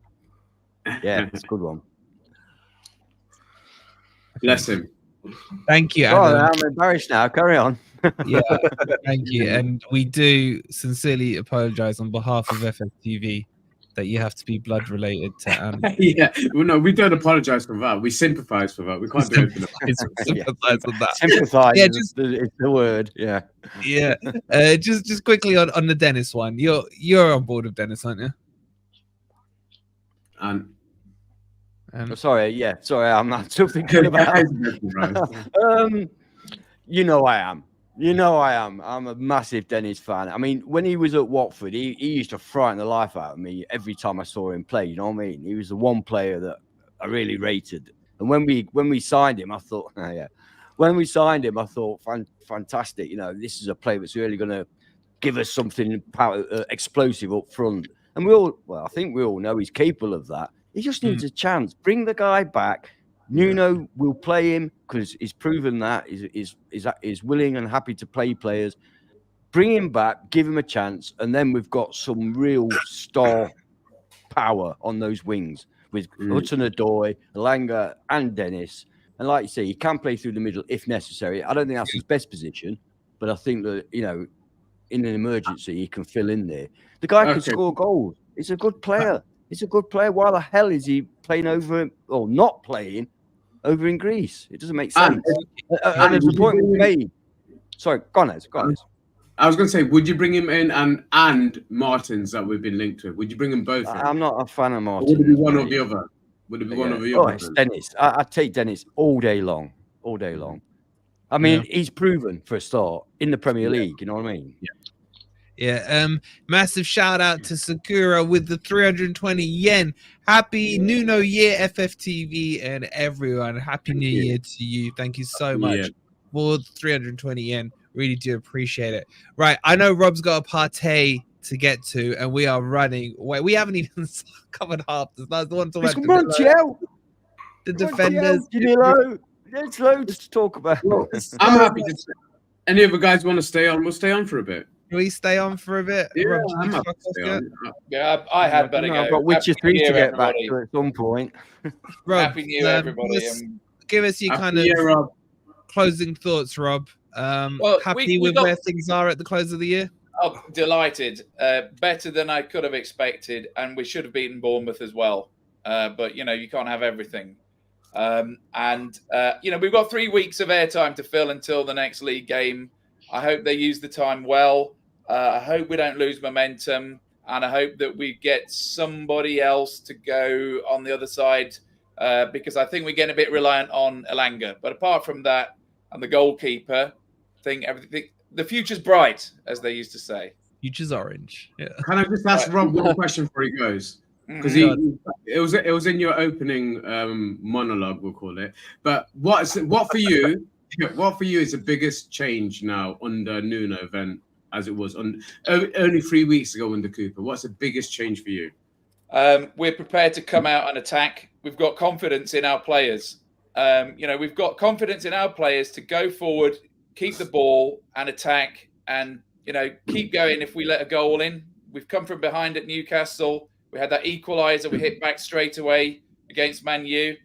Speaker 1: Yeah, it's a good one.
Speaker 3: Bless him.
Speaker 2: Thank you,
Speaker 1: Adam. I'm embarrassed now. Carry on.
Speaker 2: Yeah, thank you. And we do sincerely apologize on behalf of FFTV that you have to be blood related to Adam.
Speaker 3: Yeah, well, no, we don't apologize for that. We sympathize for that. We can't do anything about it.
Speaker 2: Sympathize with that.
Speaker 1: Sympathize is the word. Yeah.
Speaker 2: Yeah. Just quickly on the Dennis one. You're on board with Dennis, aren't you?
Speaker 1: Sorry, I'm not still thinking about I am. I'm a massive Dennis fan. I mean, when he was at Watford, he used to frighten the life out of me every time I saw him play. You know what I mean? He was the one player that I really rated. And when we signed him, I thought, fantastic. This is a player that's really going to give us something explosive up front. And I think we all know he's capable of that. He just needs a chance. Bring the guy back. Nuno will play him because he's proven that is willing and happy to play players. Bring him back, give him a chance, and then we've got some real star power on those wings with Hudson-Odoi, Elanga, and Dennis. And like you say, he can play through the middle if necessary. I don't think that's his best position, but I think that in an emergency he can fill in there. The guy can score goals. He's a good player. Why the hell is he playing over or not playing over in Greece? It doesn't make sense. And there's a point we made. Sorry, go on, Ez.
Speaker 3: I was going to say, would you bring him in and Martins that we've been linked with? Would you bring them both in?
Speaker 1: I'm not a fan of Martins.
Speaker 3: Would it be one or the other? Would it be one or the other?
Speaker 1: It's Dennis. I'd take Dennis all day long. I mean, he's proven for a start in the Premier League. You know what I mean?
Speaker 2: Yeah. Massive shout out to Sakura with the 320 yen. Happy Nuno Year, FFTV, and everyone. Happy New Year to you. Thank you so much for the 320 yen. Really do appreciate it. Right. I know Rob's got a party to get to, and we are running. Wait, we haven't even covered half this. That's the one to
Speaker 1: Montiel.
Speaker 2: The defenders.
Speaker 1: There's loads to talk about.
Speaker 3: I'm happy to. Any other guys want to stay on? We'll stay on for a bit.
Speaker 2: Can we stay on for a bit?
Speaker 3: Yeah,
Speaker 2: Rob,
Speaker 5: yeah, I had better go.
Speaker 1: I've got Witcher 3 to get back to at some point.
Speaker 2: Rob,
Speaker 5: Happy New Year, everybody.
Speaker 2: Give us your kind of closing thoughts, Rob. Happy with where things are at the close of the year?
Speaker 5: Oh, delighted. Better than I could have expected, and we should have beaten Bournemouth as well. But, you can't have everything. We've got 3 weeks of airtime to fill until the next league game. I hope they use the time well. I hope we don't lose momentum, and I hope that we get somebody else to go on the other side because I think we're getting a bit reliant on Elanga. But apart from that, and the goalkeeper, I think the future's bright, as they used to say.
Speaker 2: Future's orange. Yeah.
Speaker 3: Can I just ask Rob one question before he goes? Because it was in your opening monologue, we'll call it. But what for you? What for you is the biggest change now under Nuno than as it was only 3 weeks ago under Cooper? What's the biggest change for you?
Speaker 5: We're prepared to come out and attack. We've got confidence in our players. We've got confidence in our players to go forward, keep the ball and attack, and keep going if we let a goal in. We've come from behind at Newcastle. We had that equaliser. We hit back straight away against Man U.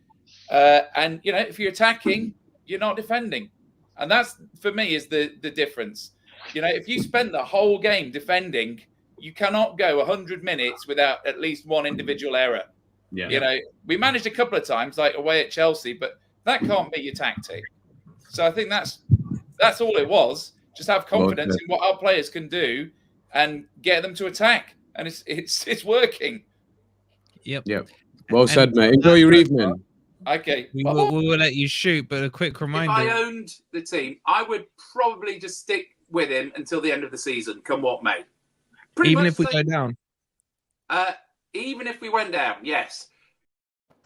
Speaker 5: And if you're attacking, you're not defending. And that's, for me, is the difference. If you spend the whole game defending, you cannot go 100 minutes without at least one individual error. Yeah. We managed a couple of times, like away at Chelsea, but that can't be your tactic. So I think that's all it was. Just have confidence in what our players can do and get them to attack. And it's working.
Speaker 2: Yep.
Speaker 3: Well said, mate. Enjoy your evening.
Speaker 5: Okay.
Speaker 2: We will let you shoot, but a quick reminder.
Speaker 6: If I owned the team, I would probably just stick with him until the end of the season, come what may.
Speaker 2: Even if we go down?
Speaker 6: Even if we went down, yes.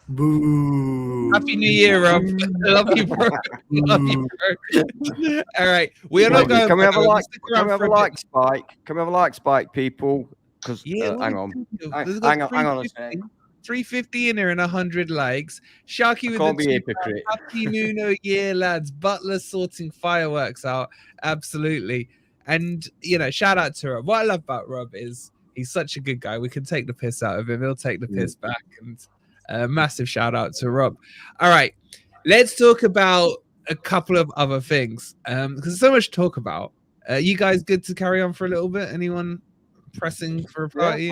Speaker 4: Boo.
Speaker 2: Happy New Year, Rob. Love you, bro. Love you, bro. All right. We are not going.
Speaker 1: Can we have a like? Can we have a like spike? Can we have a like spike, people? Because hang on a second.
Speaker 2: 350 in there and 100 likes. Sharky with
Speaker 1: can't
Speaker 2: the
Speaker 1: be hypocrite.
Speaker 2: Happy Nuno year, lads. Butler sorting fireworks out. Absolutely. And shout out to Rob. What I love about Rob is he's such a good guy. We can take the piss out of him. He'll take the piss back. And massive shout out to Rob. All right, let's talk about a couple of other things because there's so much to talk about. You guys good to carry on for a little bit? Anyone pressing for a party?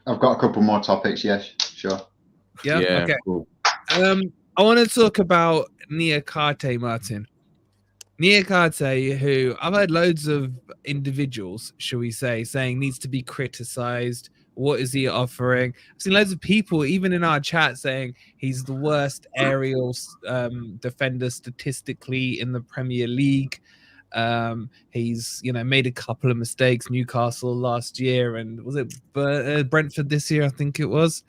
Speaker 7: I've got a couple more topics. Yes, sure.
Speaker 2: Yeah. Okay. Cool. I want to talk about Niakate, Martin. Niakate, who I've heard loads of individuals, shall we say, saying needs to be criticised. What is he offering? I've seen loads of people, even in our chat, saying he's the worst aerial defender statistically in the Premier League. He's made a couple of mistakes. Newcastle last year, and was it Brentford this year? I think it was.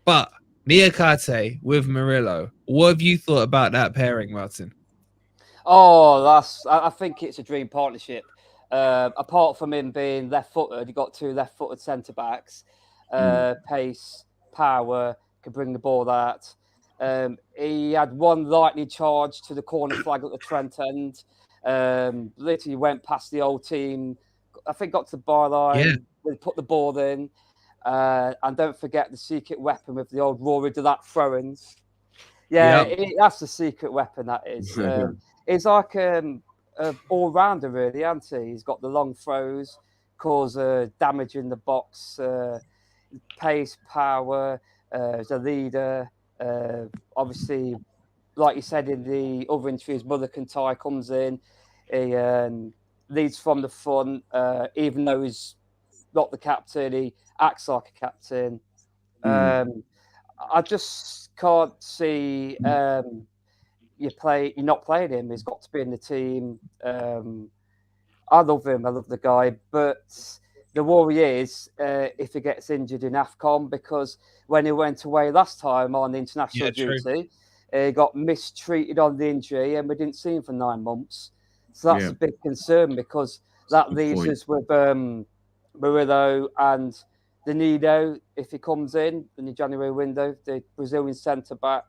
Speaker 2: But Niakate with Murillo, what have you thought about that pairing, Martin?
Speaker 8: Oh, I think it's a dream partnership. Apart from him being left-footed, you got two left-footed centre-backs. Pace, power, can bring the ball out. He had one lightning charge to the corner flag at the Trent end. Literally went past the old team. I think got to the byline. Yeah. Put the ball in. And don't forget the secret weapon with the old Rory Delat throw-ins. Yeah, that's the secret weapon, that is. It's like an all-rounder, really, hasn't he? He's got the long throws, cause damage in the box, pace, power, the leader. Obviously, like you said in the other interviews, Mother Kantai comes in. He leads from the front, even though he's not the captain, he acts like a captain. I just can't see you're not playing him. He's got to be in the team. I love him. I love the guy. But the worry is if he gets injured in AFCON, because when he went away last time on international duty, he got mistreated on the injury and we didn't see him for 9 months. So that's a big concern, because that leaves us with Murillo and Nuno, if he comes in the January window, the Brazilian centre-back,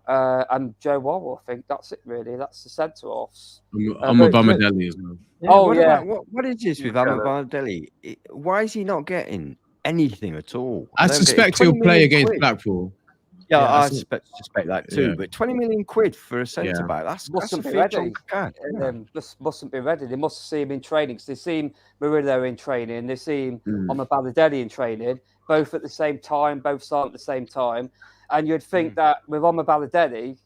Speaker 8: and Joe Worrell. I think that's it, really. That's the centre-offs.
Speaker 3: I'm a Bamadelli as well.
Speaker 1: What is this with Bamadelli? Why is he not getting anything at all?
Speaker 3: I suspect he'll play against Blackpool.
Speaker 1: Yeah, I suspect that too. Yeah. But 20 million quid for a centre back, that's a fair chunk of cash.
Speaker 8: Mustn't be ready. They must see him in training, because they've seen Murillo in training, they've seen Bamadelli in training, both at the same time, both start at the same time. And you'd think that with Bamadelli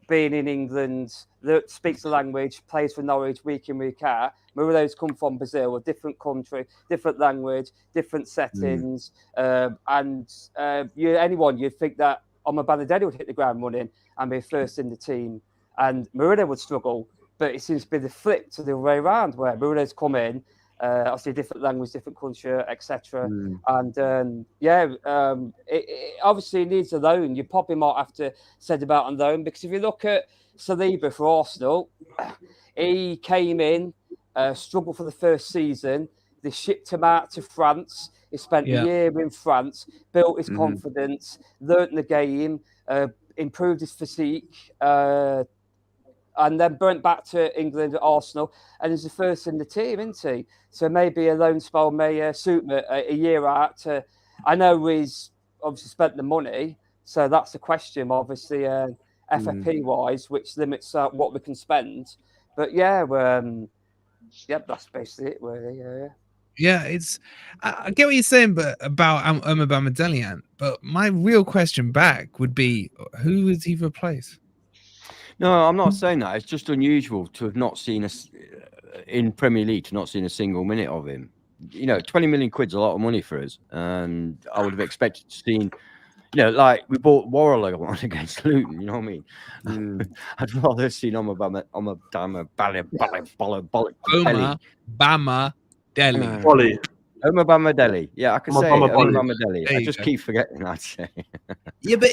Speaker 8: being in England, that speaks the language, plays for Norwich week in, week out. Murillo's come from Brazil, a different country, different language, different settings. You'd think that Bamadelli would hit the ground running and be first in the team. And Murillo would struggle. but it seems to be the flip to the other way around, where Mourinho's come in, obviously different language, different culture, etc. And it obviously needs a loan. You probably might have to set about on loan, because if you look at Saliba for Arsenal, he came in, struggled for the first season. They shipped him out to France. He spent a year in France, built his confidence, learnt the game, improved his physique, and then went back to England at Arsenal, and he's the first in the team, isn't he? So maybe a loan spell may suit him a year out. I know he's obviously spent the money, so that's the question, obviously, FFP-wise, which limits what we can spend. But that's basically it, really.
Speaker 2: Yeah, it's. I get what you're saying, but about Bamidele, but my real question back would be, who is he replace?
Speaker 1: No, I'm not saying that. It's just unusual to have not seen us in Premier League, to not seen a single minute of him. 20 million quid's a lot of money for us, and I would have expected to see. Like we bought Worrell on against Luton. You know what I mean? I'd rather have seen Bamidele. Bamidele. Yeah, I can say Bamidele. I just keep forgetting that.
Speaker 2: Yeah, but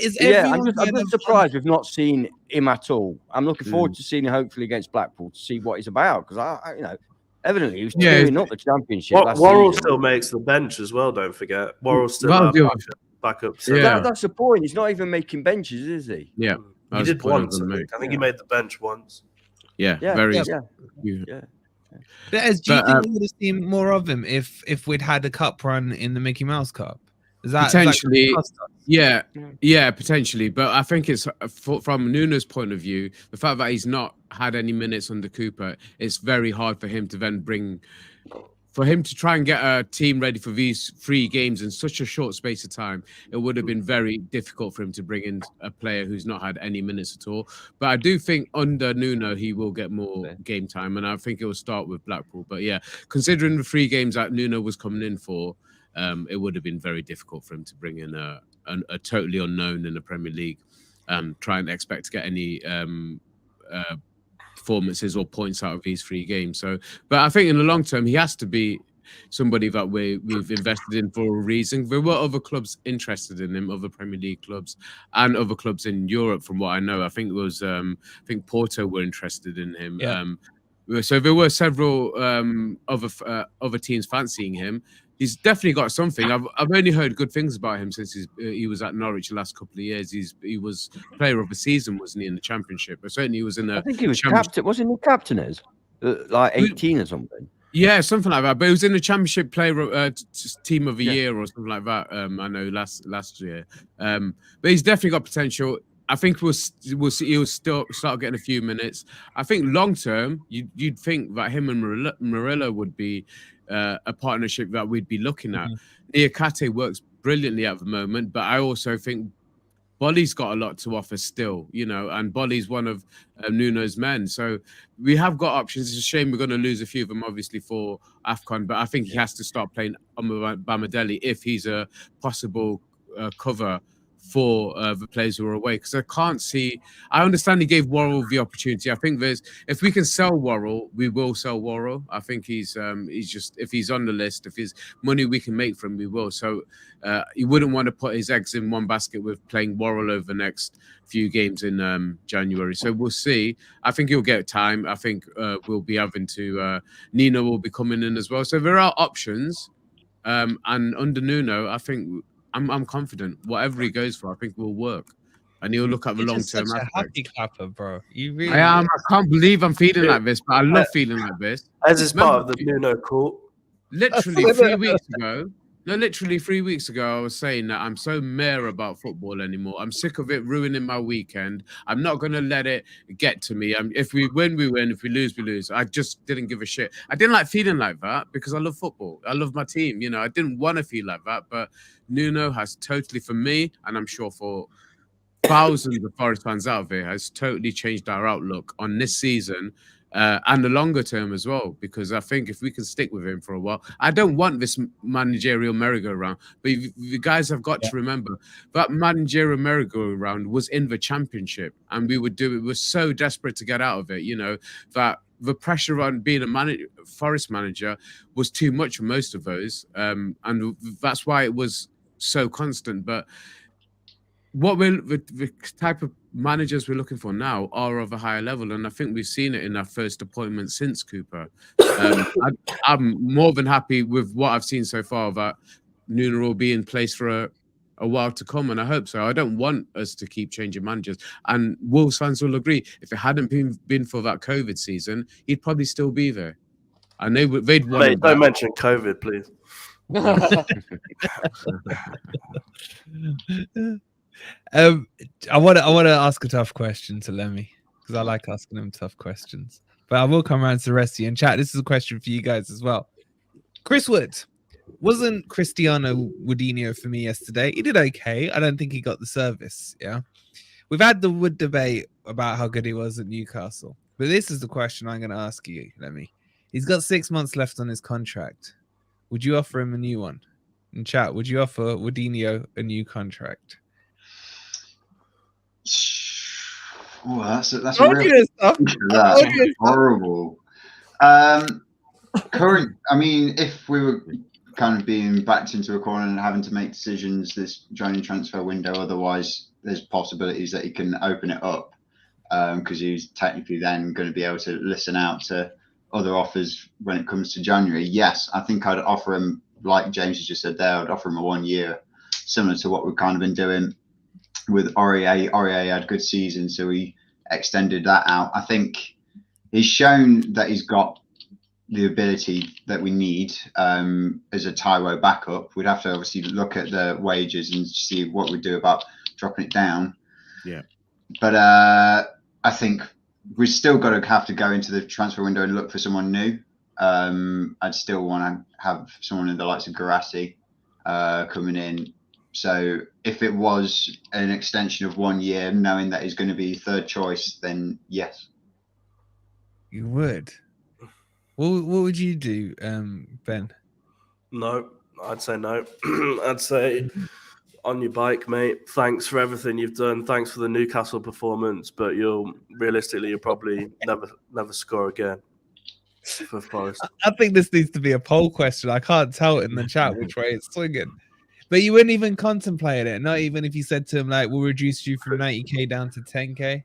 Speaker 1: I'm just surprised we've not seen him at all. I'm looking forward to seeing him hopefully against Blackpool to see what he's about, because I evidently he was doing up the Championship.
Speaker 4: Worrell still makes the bench as well. Don't forget, Worrell's still backup.
Speaker 1: That's the point. He's not even making benches, is he?
Speaker 3: Yeah,
Speaker 4: he did once. I think he made the bench once.
Speaker 3: Yeah.
Speaker 2: Do you think we would have seen more of him if we'd had a cup run in the Mickey Mouse Cup?
Speaker 3: Potentially, potentially. But I think it's from Nuno's point of view, the fact that he's not had any minutes under Cooper, it's very hard for him to then for him to try and get a team ready for these 3 games in such a short space of time. It would have been very difficult for him to bring in a player who's not had any minutes at all. But I do think under Nuno, he will get more game time, and I think it will start with Blackpool. But yeah, considering the 3 games that Nuno was coming in for, it would have been very difficult for him to bring in a totally unknown in the Premier League and try and expect to get any performances or points out of these 3 games. So, but I think in the long term, he has to be somebody that we've invested in for a reason. There were other clubs interested in him, other Premier League clubs and other clubs in Europe, from what I know. I think it was, Porto were interested in him. Yeah. So there were several other teams fancying him. He's definitely got something. I've only heard good things about him since he was at Norwich the last couple of years. He was player of the season, wasn't he, in the Championship? But certainly he was in the.
Speaker 1: I think he was captain. Wasn't he captain as like 18 or something?
Speaker 3: Yeah, something like that. But he was in the Championship player team of the year or something like that. I know last year. But he's definitely got potential. I think we'll see. He'll still start getting a few minutes. I think long term, you'd think that him and Murillo would be a partnership that we'd be looking at. Niakate works brilliantly at the moment, but I also think Bolly's got a lot to offer still, and Bolly's one of Nuno's men. So we have got options. It's a shame we're going to lose a few of them, obviously, for AFCON, but I think he has to start playing Bamidele if he's a possible cover for the players who are away, because I understand he gave Worrell the opportunity. I think if we can sell Worrell, we will sell Worrell. I think he's just, if he's on the list, if his money we can make from, we will. So he wouldn't want to put his eggs in one basket with playing Worrell over the next few games in January. So we'll see. I think he'll get time. I think we'll be having to Nuno will be coming in as well. So there are options, and under Nuno, I think I'm confident whatever he goes for, I think will work, and he'll look at the long term.
Speaker 2: Such a happy clapper, bro. You really.
Speaker 3: I am. I can't believe I'm feeling like this, but I love feeling like this.
Speaker 4: As is part of the Nuno cult.
Speaker 3: Literally 3 weeks ago. No, literally 3 weeks ago, I was saying that I'm so meh about football anymore. I'm sick of it ruining my weekend. I'm not going to let it get to me. If we win, we win. If we lose, we lose. I just didn't give a shit. I didn't like feeling like that because I love football. I love my team. I didn't want to feel like that. But Nuno has totally, for me, and I'm sure for thousands of Forest fans out there, has totally changed our outlook on this season. and the longer term as well, because I think if we can stick with him for a while, I don't want this managerial merry-go-round. But you guys have got to remember that managerial merry-go-round was in the Championship, and we were so desperate to get out of it, you know, that the pressure on being a Forest manager was too much for most of those, and that's why it was so constant. But what the type of managers we're looking for now are of a higher level, and I think we've seen it in our first appointment since Cooper. I'm more than happy with what I've seen so far, that Nuno will be in place for a while to come, and I hope so. I don't want us to keep changing managers, and Wolves fans will agree. If it hadn't been for that COVID season, he'd probably still be there. And they'd want.
Speaker 4: Mate, don't mention COVID, please.
Speaker 2: I want to ask a tough question to Lemmy, because I like asking him tough questions. But I will come around to the rest of you in chat. This is a question for you guys as well. Chris Wood, wasn't Cristiano Woodinho for me yesterday? He did okay. I don't think he got the service. Yeah, we've had the Wood debate about how good he was at Newcastle, but this is the question I'm going to ask you, Lemmy. He's got 6 months left on his contract. Would you offer him a new one? In chat, would you offer Woodinho a new contract?
Speaker 7: Oh, that's a real that's horrible. I mean, if we were kind of being backed into a corner and having to make decisions this joining transfer window, otherwise there's possibilities that he can open it up, because he's technically then going to be able to listen out to other offers when it comes to January. Yes, I think I'd offer him, like James has just said there, I'd offer him a 1 year, similar to what we've kind of been doing with Aurier. Aurier had a good season, so we extended that out. I think he's shown that he's got the ability that we need as a Taiwo backup. We'd have to obviously look at the wages and see what we do about dropping it down.
Speaker 3: Yeah.
Speaker 7: But I think we've still got to have to go into the transfer window and look for someone new. I'd still want to have someone in the likes of Garassi coming in. So if it was an extension of 1 year, knowing that he's going to be third choice, then yes.
Speaker 2: You would. What would you do, Ben?
Speaker 4: No, I'd say no. I'd say on your bike, mate. Thanks for everything you've done. Thanks for the Newcastle performance, but you'll probably never score again for Forest.
Speaker 2: I think this needs to be a poll question. I can't tell in the chat which way it's swinging. But you wouldn't even contemplate it, not even if you said to him, like, we'll reduce you from 90k down to 10k.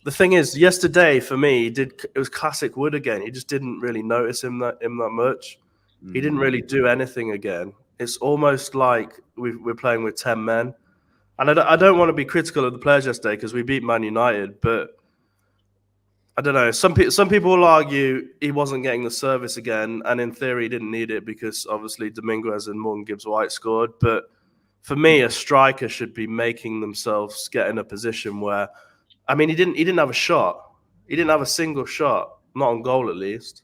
Speaker 4: The thing is, yesterday for me, it was classic Wood again. You just didn't really notice him that much. He didn't really do anything again. It's almost like we're playing with 10 men. And I don't want to be critical of the players yesterday because we beat Man United, but I don't know. Some people will argue he wasn't getting the service again, and in theory he didn't need it because obviously Dominguez and Morgan Gibbs-White scored. But for me, a striker should be making themselves get in a position where, I mean, he didn't have a shot. He didn't have a single shot, not on goal at least.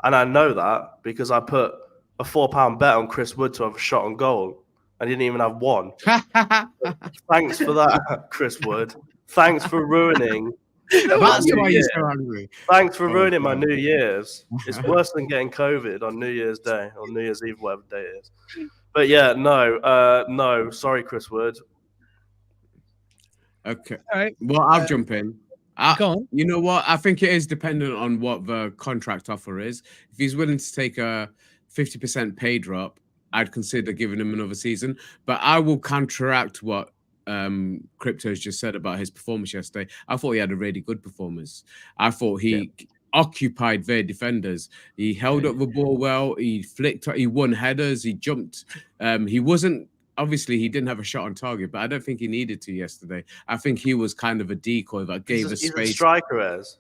Speaker 4: And I know that because I put a £4 bet on Chris Wood to have a shot on goal, and he didn't even have one. Thanks for that, Chris Wood. Thanks for ruining.
Speaker 3: That's why you're so angry.
Speaker 4: Thanks for ruining my New Year's. It's worse than getting COVID on New Year's Day or New Year's Eve, whatever day it is. But yeah, no. Sorry, Chris Wood.
Speaker 3: Okay.
Speaker 2: All right.
Speaker 3: Well, I'll jump in.
Speaker 2: Go on.
Speaker 3: You know what? I think it is dependent on what the contract offer is. If he's willing to take a 50% pay drop, I'd consider giving him another season. But I will counteract what Crypto's just said about his performance yesterday. I thought he had a really good performance. I thought he occupied their defenders. He held up the ball well. He flicked. He won headers. He jumped. He wasn't. Obviously, he didn't have a shot on target, but I don't think he needed to yesterday. I think he was kind of a decoy that gave us space.
Speaker 4: He's a striker, as.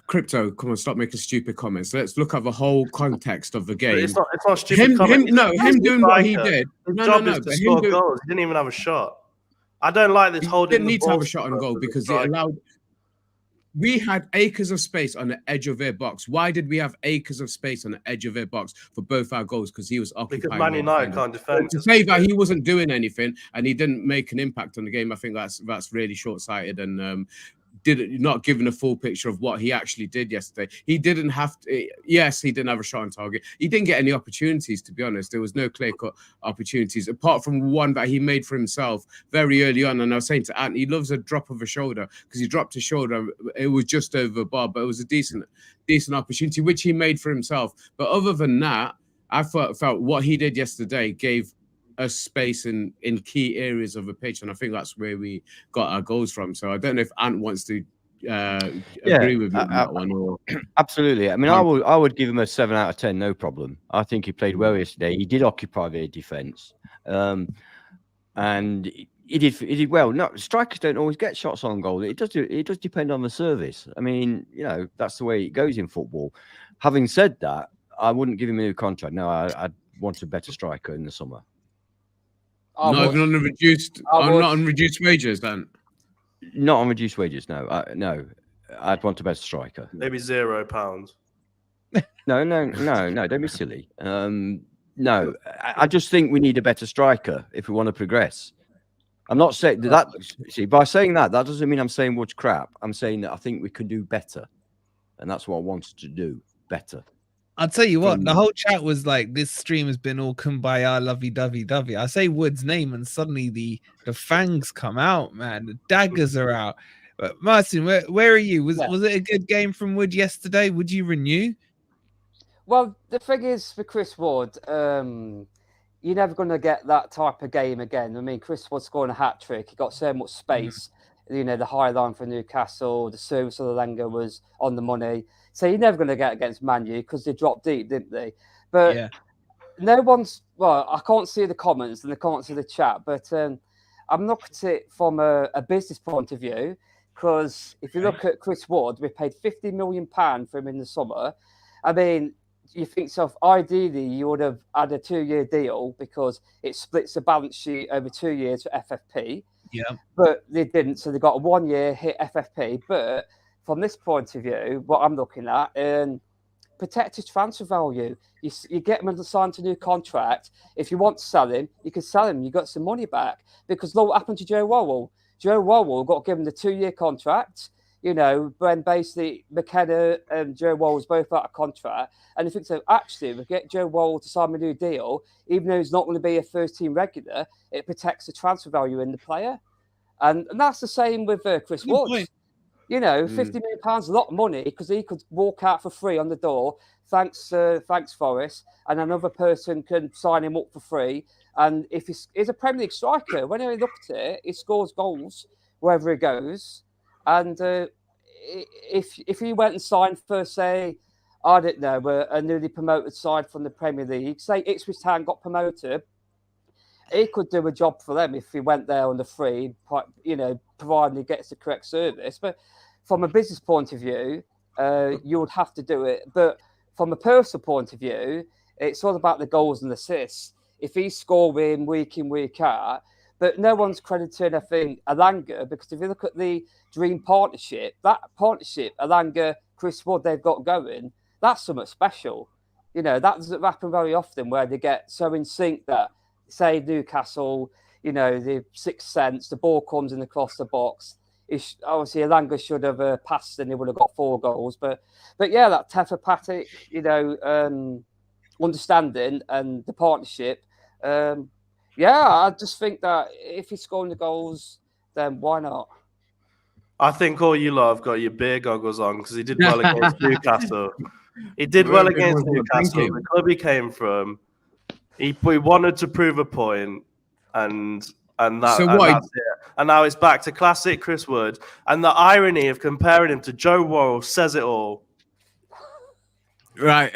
Speaker 3: Crypto, come on, stop making stupid comments. Let's look at the whole context of the game.
Speaker 4: It's not stupid comments.
Speaker 3: Him doing what he did.
Speaker 4: His job is to score goals. He didn't even have a shot. I don't like this holding.
Speaker 3: He didn't need to have a shot on goal because it allowed. We had acres of space on the edge of their box. Why did we have acres of space on the edge of their box for both our goals? Because he was occupying.
Speaker 4: Because Man United can't defend.
Speaker 3: To say that he wasn't doing anything and he didn't make an impact on the game, I think that's really short-sighted. And not given a full picture of what he actually did yesterday. He didn't have to. Yes, he didn't have a shot on target. He didn't get any opportunities, to be honest. There was no clear-cut opportunities apart from one that he made for himself very early on. And I was saying to Ant, he loves a drop of a shoulder because he dropped his shoulder. It was just over the bar, but it was a decent opportunity which he made for himself. But other than that, I felt what he did yesterday gave us space in key areas of the pitch, and I think that's where we got our goals from. So I don't know if Ant wants to agree with you on that one. Or...
Speaker 1: Absolutely. I mean, I would give him a 7 out of 10, no problem. I think he played well yesterday. He did occupy their defence, and he did well. No, strikers don't always get shots on goal. It does depend on the service. I mean, that's the way it goes in football. Having said that, I wouldn't give him a new contract. No, I'd want a better striker in the summer.
Speaker 3: Not even on reduced wages, then.
Speaker 1: Not on reduced wages. No, no. I'd want a better striker.
Speaker 4: Maybe £0.
Speaker 1: No. Don't be silly. No, I just think we need a better striker if we want to progress. I'm not saying that. See, by saying that doesn't mean I'm saying Wood's crap. I'm saying that I think we can do better, and that's what I wanted to do better.
Speaker 2: I'll tell you what, the whole chat was like, this stream has been all kumbaya, lovey-dovey-dovey. I say Wood's name and suddenly the fangs come out, man. The daggers are out. But Martin, where are you? Was it a good game from Wood yesterday? Would you renew?
Speaker 8: Well, the thing is, for Chris Wood, you're never going to get that type of game again. I mean, Chris Wood scoring a hat-trick. He got so much space. The high line for Newcastle, the service of the Langer was on the money. So you're never going to get against Man U because they dropped deep, didn't they? But no one's... Well, I can't see the comments and I can't see the chat, but I'm looking at it from a business point of view, because if you look at Chris Wood, we paid £50 million for him in the summer. I mean, you think so, ideally you would have had a 2-year deal because it splits the balance sheet over 2 years for FFP.
Speaker 2: Yeah.
Speaker 8: But they didn't, so they got a 1-year hit FFP. But from this point of view, what I'm looking at, protect his transfer value. You get him to sign a new contract. If you want to sell him, you can sell him. You got some money back. Because look what happened to Joe Worrell. Joe Worrell got given the 2-year contract, when basically McKenna and Joe Worrell was both out of contract. And if it's actually, we get Joe Worrell to sign a new deal, even though he's not going to be a first-team regular, it protects the transfer value in the player. And that's the same with Chris Wood. £50 million is a lot of money because he could walk out for free on the door. Thanks, Forest. And another person can sign him up for free. And if he's a Premier League striker, when I look at it, he scores goals wherever he goes. And if he went and signed for, say, I don't know, a newly promoted side from the Premier League, say Ipswich Town got promoted, he could do a job for them if he went there on the free, providing he gets the correct service. But from a business point of view, you would have to do it. But from a personal point of view, it's all about the goals and assists. If he's scoring week in, week out, but no one's crediting, I think, Alanga, because if you look at the dream partnership, that partnership, Alanga, Chris Wood, they've got going, that's something special. That doesn't happen very often where they get so in sync that, say, Newcastle, the sixth sense, the ball comes in across the box. Obviously, Alanga should have passed and he would have got 4 goals. But yeah, that telepathic, understanding and the partnership. I just think that if he's scoring the goals, then why not?
Speaker 4: I think all you lot have got your beer goggles on because he did well against Newcastle. He did well against Newcastle, the club he came from. He wanted to prove a point, and that's it. And now it's back to classic Chris Wood. And the irony of comparing him to Joe Worrell says it all.
Speaker 3: Right.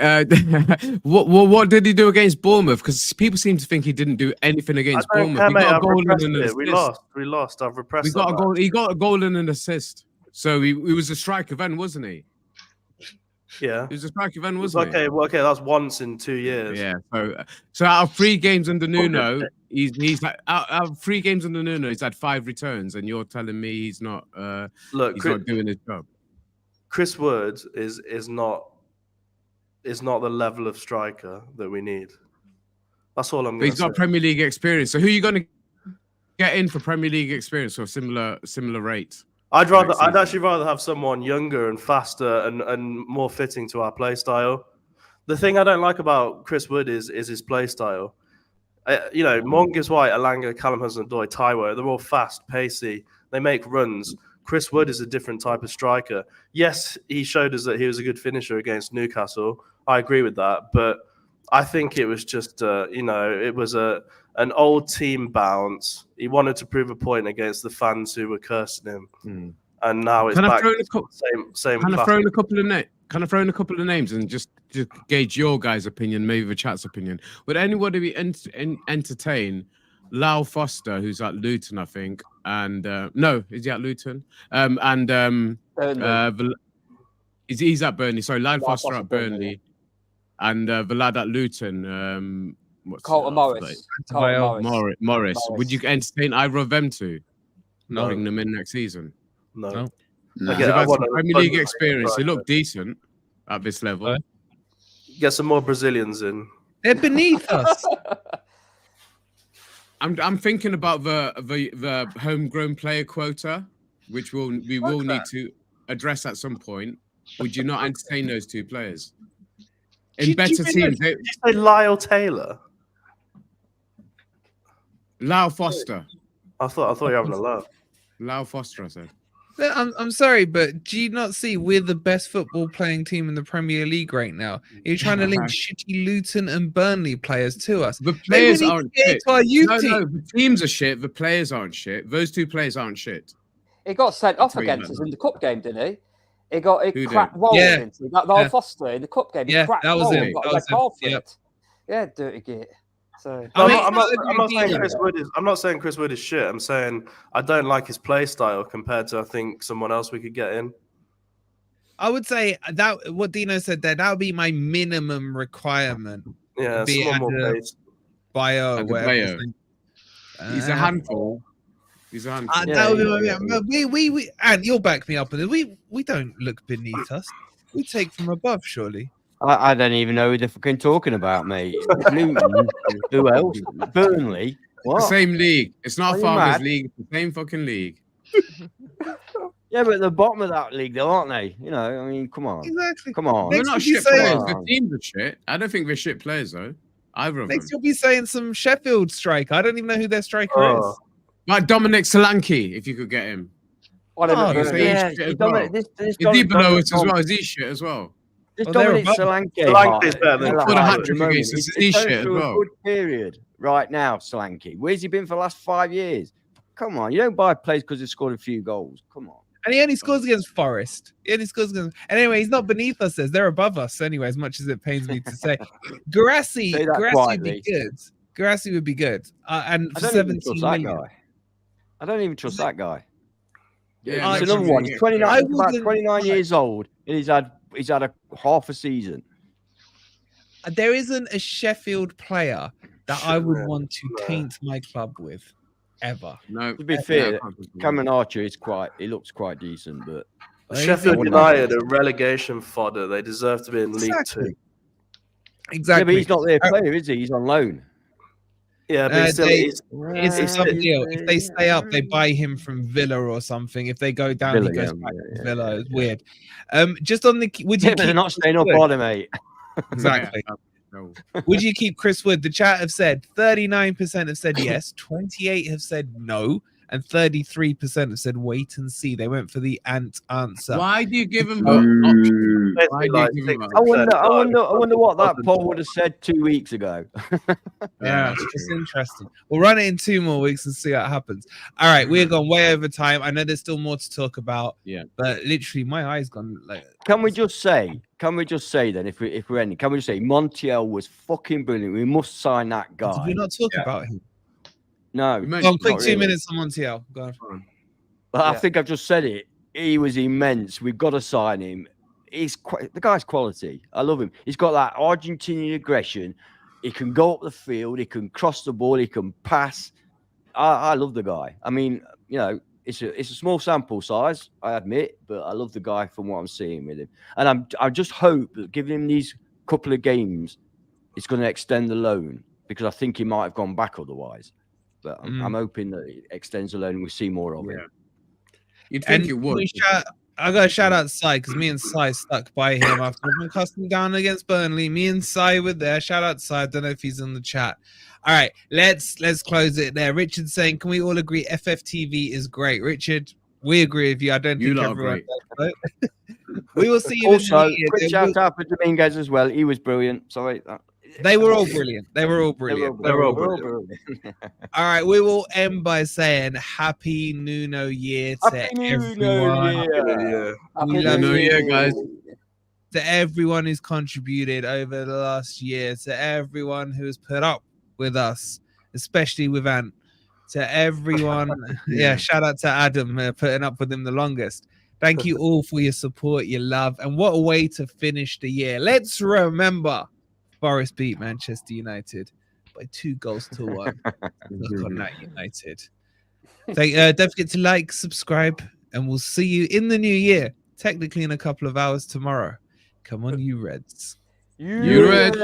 Speaker 3: What did he do against Bournemouth? Because people seem to think he didn't do anything against Bournemouth. He got a goal and an assist.
Speaker 4: We lost. I've repressed
Speaker 3: He got a goal and an assist. So he was a striker then, wasn't he?
Speaker 4: Yeah.
Speaker 3: He was a striker then, wasn't
Speaker 4: he? Okay, that's once in 2 years.
Speaker 3: Yeah. So out of 3 games under Nuno, he's like out of 3 games under Nuno, he's had 5 returns, and you're telling me he's not not doing his job. Chris
Speaker 4: Wood is not the level of striker that we need. That's all I'm going to say.
Speaker 3: He's got Premier League experience. So who are you going to get in for Premier League experience or similar rate?
Speaker 4: I'd actually rather have someone younger and faster and more fitting to our play style. The thing I don't like about Chris Wood is his play style. Morgan Gibbs White, Alanga, Callum Hudson-Odoi, Taiwo, they're all fast, pacey. They make runs. Chris Wood is a different type of striker. Yes, he showed us that he was a good finisher against Newcastle. I agree with that. But I think it was just, it was an old team bounce. He wanted to prove a point against the fans who were cursing him. And now it's back to the same.
Speaker 3: Can I throw in a couple of names and just to gauge your guys' opinion, maybe the chat's opinion? Would anybody be entertain Lau Foster, who's at Luton, I think, and no, is he at Luton? He's at Burnley. Sorry, Lau Foster at Burnley, and the lad at Luton.
Speaker 8: Carlton Morris.
Speaker 3: Morris. Would you entertain either of them two? No. Bring them in next season.
Speaker 4: No.
Speaker 3: They've had some Premier League experience. They look decent at this level.
Speaker 4: Get some more Brazilians in.
Speaker 2: They're beneath us.
Speaker 3: I'm thinking about the homegrown player quota, which we will need to address at some point. Would you not entertain those two players in better teams?
Speaker 4: Did you say Lyle Taylor?
Speaker 3: Lau Foster.
Speaker 4: I thought you were having a laugh.
Speaker 3: Lau Foster, I said.
Speaker 2: I'm sorry, but do you not see we're the best football playing team in the Premier League right now? You're trying to link shitty Luton and Burnley players to us.
Speaker 3: The players aren't shit.
Speaker 2: No,
Speaker 3: the teams are shit. The players aren't shit. Those two players aren't shit.
Speaker 8: He got sent off against us in the cup game, didn't he? He cracked Roll into that Foster in the cup game.
Speaker 2: Yeah, that was it.
Speaker 8: Yeah, dirty git. So
Speaker 4: I'm not saying Chris Wood is shit. I'm saying I don't like his play style compared to I think someone else we could get in.
Speaker 2: I would say that what Dino said there, that would be my minimum requirement.
Speaker 4: Yeah, someone more pace.
Speaker 2: Bio, whatever.
Speaker 3: He's a handful.
Speaker 2: That would be my we and you'll back me up on it. We don't look beneath us. We take from above, surely.
Speaker 1: I don't even know who they're fucking talking about, mate. Luton, who else? Burnley. What?
Speaker 3: The same league. It's not Farmers League. It's the same fucking league.
Speaker 1: Yeah, but at the bottom of that league, though, aren't they? I mean, come on.
Speaker 2: Exactly.
Speaker 1: Come on.
Speaker 3: They're not shit players. The teams are shit. I don't think they're shit players, though. Either of them.
Speaker 2: Next, you'll be saying some Sheffield striker. I don't even know who their striker is.
Speaker 3: Like Dominic Solanke, if you could get him. Is he below us as well? Is he shit as well?
Speaker 1: This Dominic Solanke
Speaker 4: is better than
Speaker 3: put a hat-trick against us. He's shit as well.
Speaker 1: A good period right now, Solanke. Where's he been for the last 5 years? Come on, you don't buy players because he scored a few goals. Come on.
Speaker 2: And he only scores against Forest. And anyway, he's not beneath us. They're above us anyway, as much as it pains me to say. Garassi would be good. Garassi would be good. And for 17 million.
Speaker 1: I don't even trust that guy.
Speaker 3: Yeah,
Speaker 1: it's another one. He's 29 years old, and he's had a half a season.
Speaker 2: There isn't a Sheffield player that I would want to taint my club with, ever.
Speaker 3: No.
Speaker 1: To be fair, Cameron Archer he looks quite decent, but
Speaker 4: Sheffield United are relegation fodder. They deserve to be in League Two.
Speaker 2: Exactly.
Speaker 1: Yeah, but he's not their player, is he? He's on loan.
Speaker 4: Yeah, but
Speaker 2: it's some deal. If they stay up, they buy him from Villa or something. If they go down, he goes back to Villa. It's weird. Just on the,
Speaker 1: they're not staying up, are they, mate?
Speaker 2: Exactly. No. Would you keep Chris Wood? The chat have said 39% have said yes, 28 have said no, and 33% have said wait and see. They went for the answer.
Speaker 3: Why do you give him option?
Speaker 1: I wonder what that poll would have said 2 weeks ago.
Speaker 2: Yeah, it's interesting. We'll run it in 2 more weeks and see what happens. All right, we're gone way over time. I know there's still more to talk about.
Speaker 3: Yeah,
Speaker 2: but literally, my eyes gone.
Speaker 1: Can we just say then, if we're ending, can we just say Montiel was fucking brilliant? We must sign that guy.
Speaker 2: Did we not talk about him?
Speaker 1: No.
Speaker 2: Quick 2 minutes on Montiel. Go on.
Speaker 1: But I think I've just said it. He was immense. We've got to sign him. The guy's quality. I love him. He's got that Argentinian aggression. He can go up the field. He can cross the ball. He can pass. I love the guy. I mean, it's a small sample size, I admit, but I love the guy from what I'm seeing with him. And I just hope that giving him these couple of games, it's going to extend the loan, because I think he might have gone back otherwise. But I'm hoping that it extends the loan and we see more of him.
Speaker 3: You'd think
Speaker 2: And
Speaker 3: it would.
Speaker 2: I got to shout out Sai because me and Sai stuck by him after one custom down against Burnley. Me and Sai were there. Shout out Sai. I don't know if he's in the chat. All right, let's close it there. Richard saying, can we all agree FFTV is great? Richard, we agree with you. I don't think everyone does. We will see you.
Speaker 1: Also, quick shout out for Dominguez as well. He was brilliant. Sorry.
Speaker 2: They were all brilliant. They were all brilliant. All right, we will end by saying Happy Nuno Year to everyone.
Speaker 3: Happy Nuno Year, guys.
Speaker 2: To everyone who's contributed over the last year, to everyone who has put up with us, especially with Ant, to everyone. Shout out to Adam putting up with him the longest. Thank you all for your support, your love, and what a way to finish the year. Let's remember, Forest beat Manchester United by 2-1. Look on that, United. Don't forget to like, subscribe, and we'll see you in the new year. Technically in a couple of hours tomorrow. Come on, you Reds.
Speaker 3: You Reds.